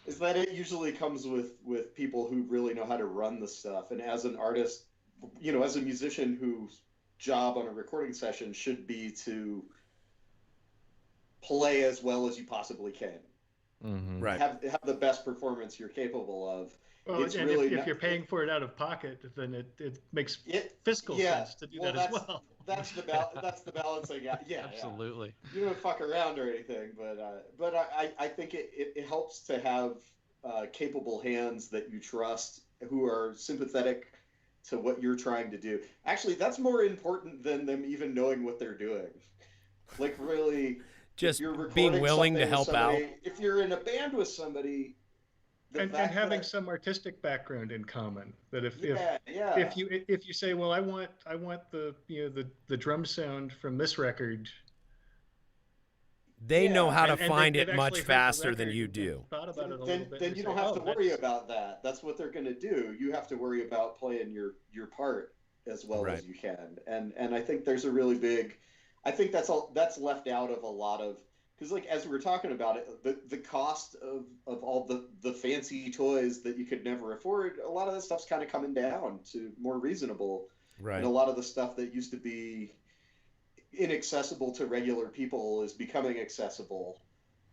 is that it usually comes with people who really know how to run the stuff. And as an artist, as a musician whose job on a recording session should be to play as well as you possibly can. Mm-hmm. Right. Have the best performance you're capable of. Well, It's and really if you're paying for it out of pocket, then it makes fiscal yeah, sense to do that as well. That's the balancing act. Yeah, Absolutely. Yeah. You don't fuck around or anything, but I think it helps to have capable hands that you trust, who are sympathetic to what you're trying to do. Actually, that's more important than them even knowing what they're doing. Like, really, Just if you're recording being willing to something with help out. somebody, if you're in a band with somebody, And having some artistic background in common. That if you say, well, I want the the drum sound from this record. They know how to And find they've it much actually heard the faster than record you and do. Thought about it a little bit. then and you say, don't have "Oh, to worry about that. That's what they're going to do. You have to worry about playing your part as well Right. as you can. And I think there's a really big, I think that's left out of a lot of, because like as we were talking about it, the cost of all the fancy toys that you could never afford, a lot of that stuff's kind of coming down to more reasonable. Right. And a lot of the stuff that used to be inaccessible to regular people is becoming accessible.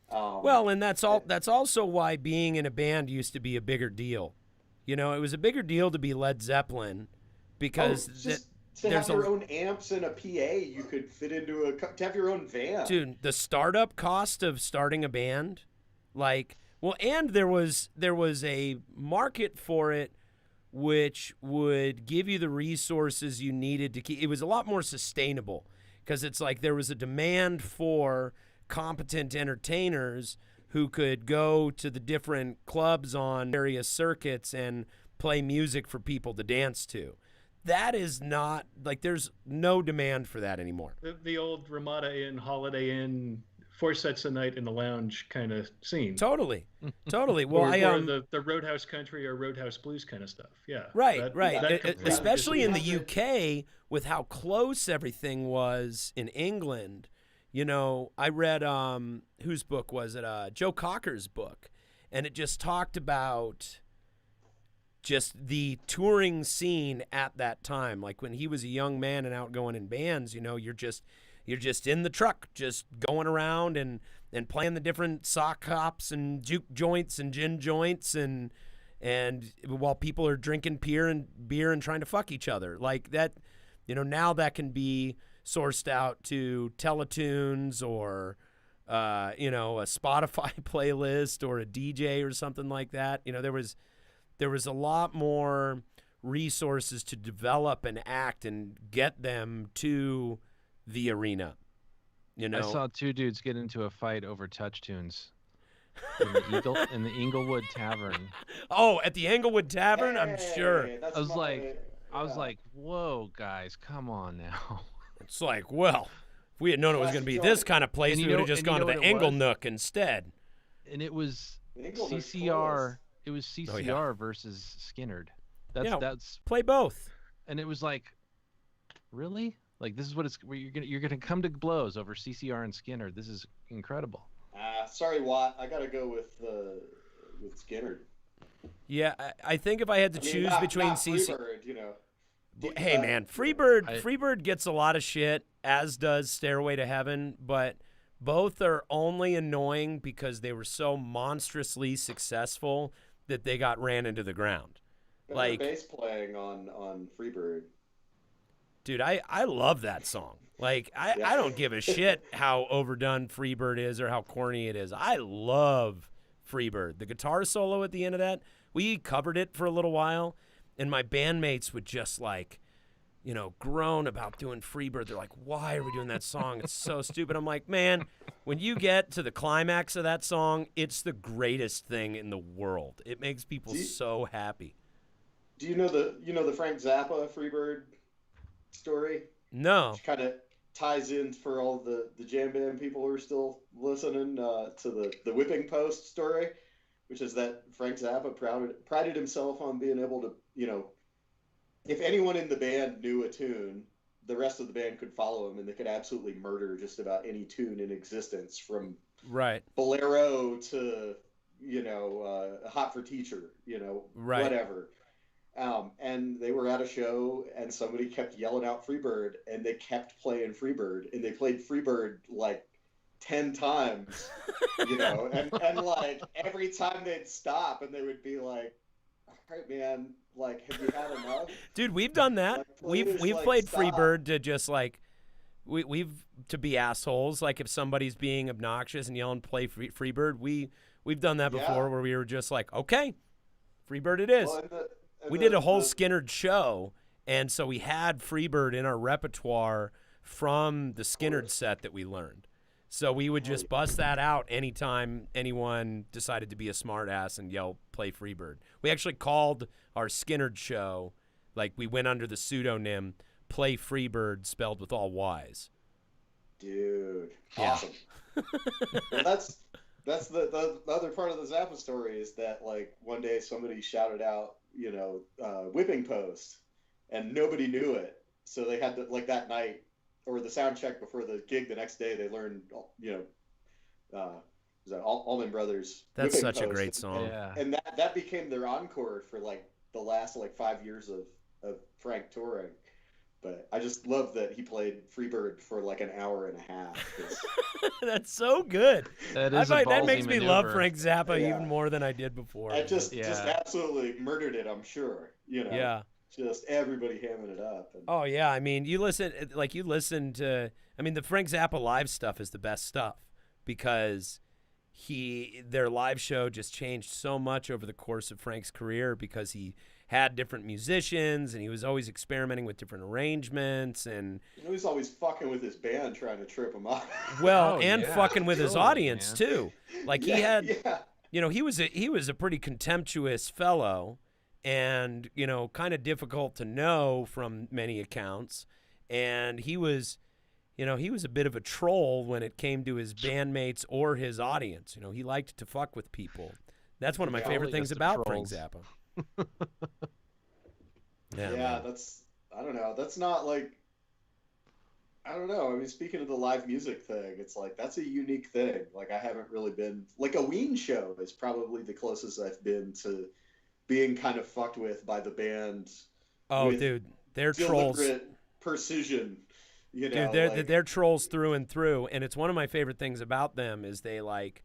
Well, and that's also why being in a band used to be a bigger deal. It was a bigger deal to be Led Zeppelin because to have your own amps and a PA, you could fit into to have your own van. Dude, the startup cost of starting a band, and there was a market for it, which would give you the resources you needed to keep. It was a lot more sustainable because it's like there was a demand for competent entertainers who could go to the different clubs on various circuits and play music for people to dance to. That is not, there's no demand for that anymore. The old Ramada Inn, Holiday Inn, 4 sets a night in the lounge kind of scene. Totally. Well, or the Roadhouse Country or Roadhouse Blues kind of stuff. Yeah. Right. That Especially in the UK with how close everything was in England. I read, whose book was it? Joe Cocker's book. And it just talked about just the touring scene at that time. Like when he was a young man and out going in bands, you're just in the truck, just going around and playing the different sock hops and juke joints and gin joints and while people are drinking beer and trying to fuck each other. Like that, now that can be sourced out to Teletoons or a Spotify playlist or a DJ or something like that. There was a lot more resources to develop and act and get them to the arena. I saw 2 dudes get into a fight over touch tunes in the Inglewood Tavern. Oh, at the Englewood Tavern, I'm sure. I was like, whoa, guys, come on now. It's like, well, if we had known it was going to be this kind of place, we would have just gone to the Englenook instead. And it was Englenook's CCR. It was CCR Oh, yeah. versus Skinnerd. That's play both. And it was like, really? Like this is what you're gonna come to blows over CCR and Skinnerd. This is incredible. Sorry, Watt. I gotta go with Skinnerd. Yeah, I think if I had to choose between CC. Freebird, Hey man, Freebird gets a lot of shit, as does Stairway to Heaven, but both are only annoying because they were so monstrously successful that they got ran into the ground. Better Like, bass playing on Freebird. dude, I love that song. Like, I Yeah. don't give a shit how overdone Freebird is or how corny it is. I love Freebird. The guitar solo at the end of that, we covered it for a little while, and my bandmates would just like, groan about doing Freebird. They're like, why are we doing that song? It's so stupid. I'm like, man, when you get to the climax of that song, it's the greatest thing in the world. It makes people so happy. Do you know the Frank Zappa Freebird story? No. Which kind of ties in for all the jam band people who are still listening to the whipping post story, which is that Frank Zappa prided himself on being able to, if anyone in the band knew a tune, the rest of the band could follow him and they could absolutely murder just about any tune in existence, from Bolero to, Hot for Teacher, whatever. And they were at a show and somebody kept yelling out Freebird and they kept playing Freebird and they played Freebird like 10 times, and like every time they'd stop and they would be like, all right, man, like, have you had enough? Dude, we've done that. Like, we've like, played stop. Freebird to just like, we've to be assholes. Like if somebody's being obnoxious and yelling play Freebird, we've done that before where we were just like, okay, Freebird it is. Well, we did a whole Skinnerd show, and so we had Freebird in our repertoire from the Skinnerd set that we learned. So we would just bust that out anytime anyone decided to be a smartass and yell, play Freebird. We actually called our Skinnerd show, like we went under the pseudonym, Play Freebird, spelled with all Y's. Dude, Yeah. awesome. Well, that's the other part of the Zappa story is that, like, one day somebody shouted out, whipping post, and nobody knew it. So they had to, like, that night, or the sound check before the gig the next day, they learned, Allman Brothers. That's Whipping such a Post. great song. Yeah. And that became their encore for, like, the last, like, 5 years of Frank touring. But I just love that he played Freebird for like an hour and a half. That's so good. That is a that ballsy makes me love maneuver. Frank Zappa Yeah. even more than I did before. I just Yeah. absolutely murdered it, I'm sure. Yeah. Just everybody hamming it up. And, Oh yeah, I mean, you listen to. I mean, the Frank Zappa live stuff is the best stuff because their live show just changed so much over the course of Frank's career because he had different musicians and he was always experimenting with different arrangements and he was always fucking with his band trying to trip him up. well, Oh, and yeah, fucking with his totally, audience man. too. Like he had, he was a pretty contemptuous fellow and, kind of difficult to know from many accounts. And he was a bit of a troll when it came to his bandmates or his audience. He liked to fuck with people. That's one of my favorite things about Frank Zappa. Yeah, that's, I don't know. That's not like, I don't know. I mean, speaking of the live music thing, it's like, that's a unique thing. Like, I haven't really been, like, a Ween show is probably the closest I've been to being kind of fucked with by the band. Oh, dude, they're trolls. Precision. Dude, they're trolls through and through, and it's one of my favorite things about them is they like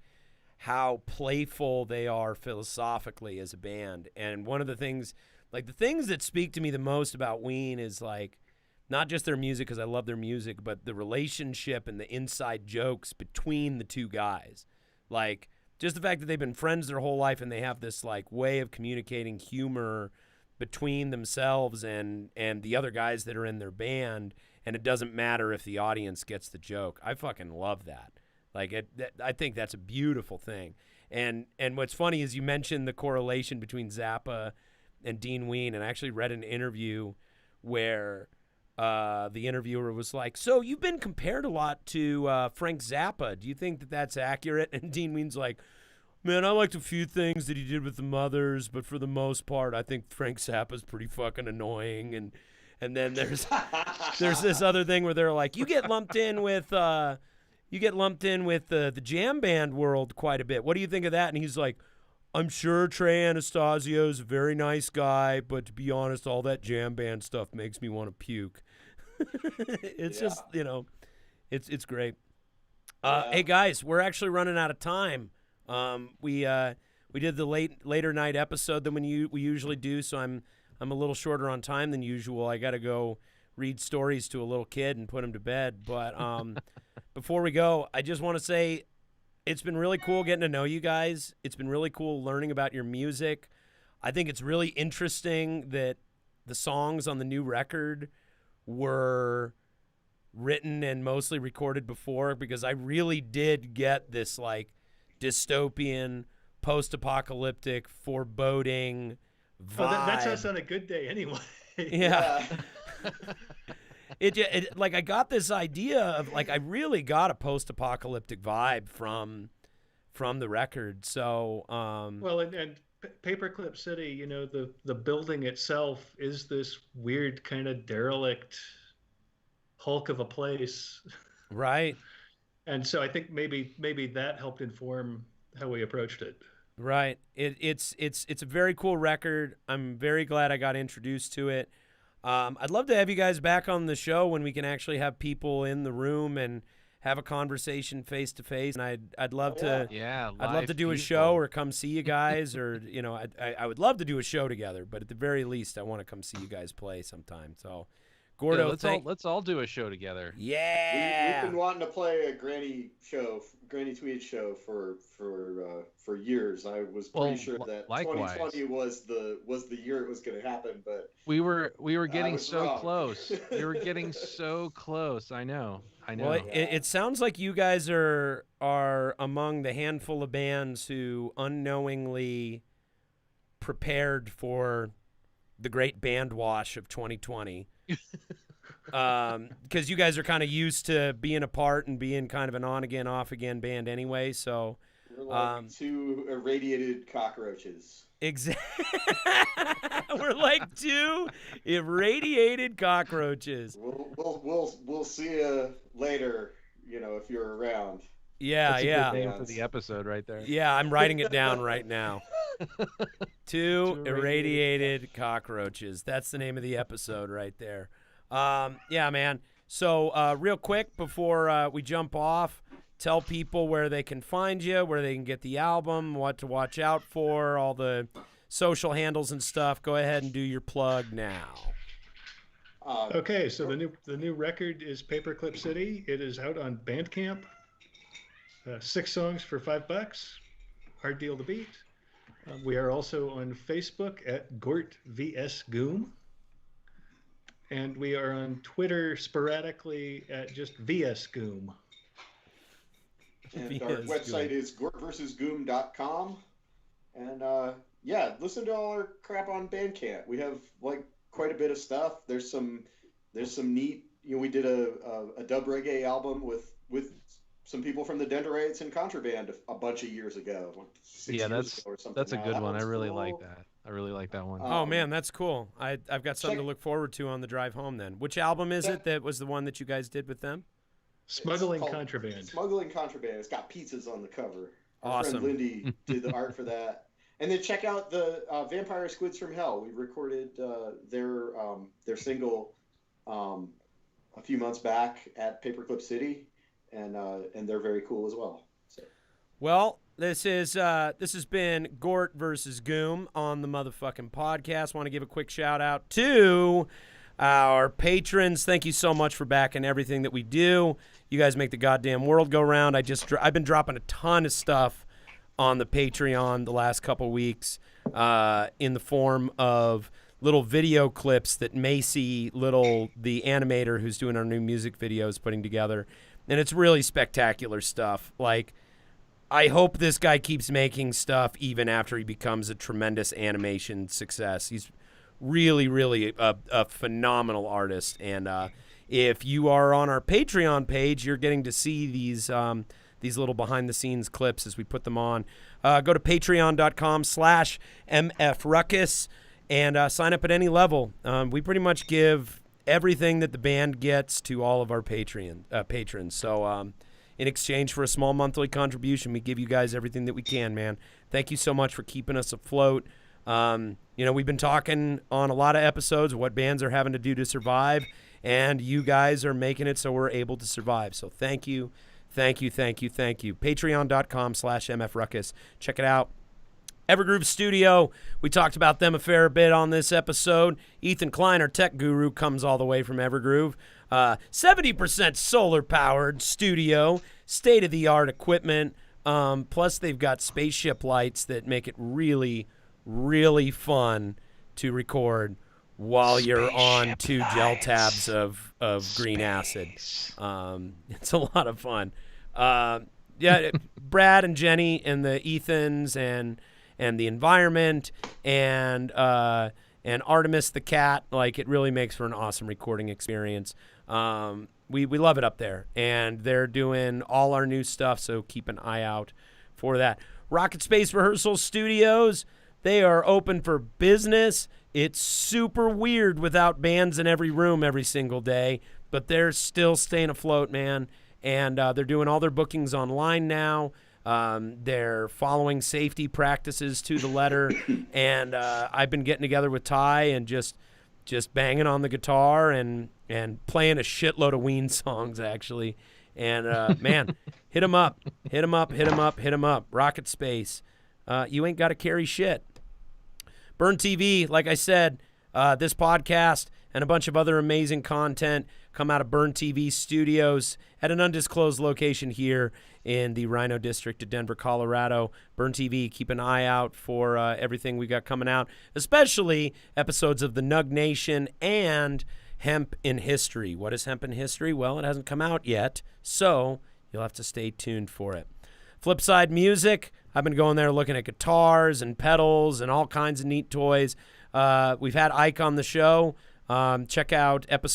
how playful they are philosophically as a band. And one of the things, like the things that speak to me the most about Ween is like not just their music because I love their music, but the relationship and the inside jokes between the two guys. Like just the fact that they've been friends their whole life and they have this like way of communicating humor between themselves and the other guys that are in their band, and it doesn't matter if the audience gets the joke. I fucking love that. Like I think that's a beautiful thing. And what's funny is you mentioned the correlation between Zappa and Dean Ween, and I actually read an interview where the interviewer was like, "So you've been compared a lot to Frank Zappa. Do you think that that's accurate?" And Dean Ween's like, "Man, I liked a few things that he did with the Mothers, but for the most part, I think Frank Zappa's pretty fucking annoying." And then there's this other thing where they're like, you get lumped in with the jam band world quite a bit. What do you think of that? And he's like, "I'm sure Trey Anastasio's a very nice guy, but to be honest, all that jam band stuff makes me want to puke." It's just, it's great. Hey guys, we're actually running out of time. We the later night episode than we usually do, so I'm a little shorter on time than usual. I got to go read stories to a little kid and put him to bed. But before we go, I just want to say it's been really cool getting to know you guys. It's been really cool learning about your music. I think it's really interesting that the songs on the new record were written and mostly recorded before, because I really did get this like dystopian, post-apocalyptic, foreboding vibe. Oh, that's us on a good day anyway. Yeah. It like I got this idea of like I really got a post-apocalyptic vibe from the record. So well, and Paperclip City, you know, the building itself is this weird kind of derelict hulk of a place, right? And so I think maybe that helped inform how we approached it. Right. It's a very cool record. I'm very glad I got introduced to it. I'd love to have you guys back on the show when we can actually have people in the room and have a conversation face to face. And I'd love to I'd love to do a show or come see you guys, or you know, I would love to do a show together. But at the very least, I want to come see you guys play sometime. So, Gordo, let's all do a show together. Yeah, we've been wanting to play a Granny Tweed show for years. I was pretty sure that likewise. 2020 was the year it was going to happen, but we were getting so wrong. close. We were getting so close. I know. Well, it sounds like you guys are among the handful of bands who unknowingly prepared for the great band wash of 2020. Because you guys are kind of used to being apart and being kind of an on again, off again band anyway. So we're like two irradiated cockroaches. Exactly. We're like two irradiated cockroaches. We'll see you later. You know, if you're around. Yeah, That's a yeah. good name for the episode right there. Yeah, I'm writing it down right now. Two irradiated cockroaches. That's the name of the episode right there. Yeah, man. So real quick before we jump off, tell people where they can find you, where they can get the album, what to watch out for, all the social handles and stuff. Go ahead and do your plug now. Okay, so the new record is Paperclip City. It is out on Bandcamp. 6 songs for $5. Hard deal to beat. We are also on Facebook at Gort vs Goom. And we are on Twitter sporadically at just VS Goom. And our website is gortversusgoom.com. And listen to all our crap on Bandcamp. We have like quite a bit of stuff. There's some neat, you know, we did a dub reggae album with some people from the Dendrites and Contraband a bunch of years ago. That's a good one. I really like that. I really like that one. Oh man, that's cool. I've got something to look forward to on the drive home then. Which album is it that was the one that you guys did with them? Smuggling Contraband. Smuggling Contraband. It's got pizzas on the cover. Awesome. Our friend Lindy did the art for that. And then check out the Vampire Squids from Hell. We recorded their single a few months back at Paperclip City, and they're very cool as well. So. Well, this has been Gort versus Goom on the motherfucking podcast. Want to give a quick shout out to our patrons. Thank you so much for backing everything that we do. You guys make the goddamn world go round. I've been dropping a ton of stuff on the Patreon the last couple weeks in the form of little video clips that Macy the animator who's doing our new music videos, putting together. And it's really spectacular stuff. Like, I hope this guy keeps making stuff even after he becomes a tremendous animation success. He's really, really a phenomenal artist. And if you are on our Patreon page, you're getting to see these little behind-the-scenes clips as we put them on. Go to patreon.com/mfruckus and sign up at any level. We pretty much give everything that the band gets to all of our patrons. So in exchange for a small monthly contribution, we give you guys everything that we can, man. Thank you so much for keeping us afloat. We've been talking on a lot of episodes of what bands are having to do to survive, and you guys are making it so we're able to survive. So thank you. Thank you. Patreon.com/mfruckus. Check it out. Evergroove Studio, we talked about them a fair bit on this episode. Ethan Klein, our tech guru, comes all the way from Evergroove. 70% solar-powered studio, state-of-the-art equipment. Plus, they've got spaceship lights that make it really, really fun to record while you're on 2 gel tabs of green acid. It's a lot of fun. Brad and Jenny and the Ethans and the environment and Artemis the cat, like, it really makes for an awesome recording experience. We love it up there, and they're doing all our new stuff, so keep an eye out for that. RocketSpace Rehearsal Studios, they are open for business. It's super weird without bands in every room every single day, but they're still staying afloat, man, and they're doing all their bookings online now. They're following safety practices to the letter, and I've been getting together with Ty and just banging on the guitar and playing a shitload of Ween songs, actually. And, man, hit 'em up. RocketSpace. You ain't got to carry shit. Burn TV, like I said, this podcast and a bunch of other amazing content come out of Burn TV Studios at an undisclosed location here in the Rhino District of Denver, Colorado. Burn TV, keep an eye out for everything we got coming out, especially episodes of the Nug Nation and Hemp in History. What is Hemp in History? Well, it hasn't come out yet, so you'll have to stay tuned for it. Flipside Music, I've been going there looking at guitars and pedals and all kinds of neat toys. We've had Ike on the show. Check out episode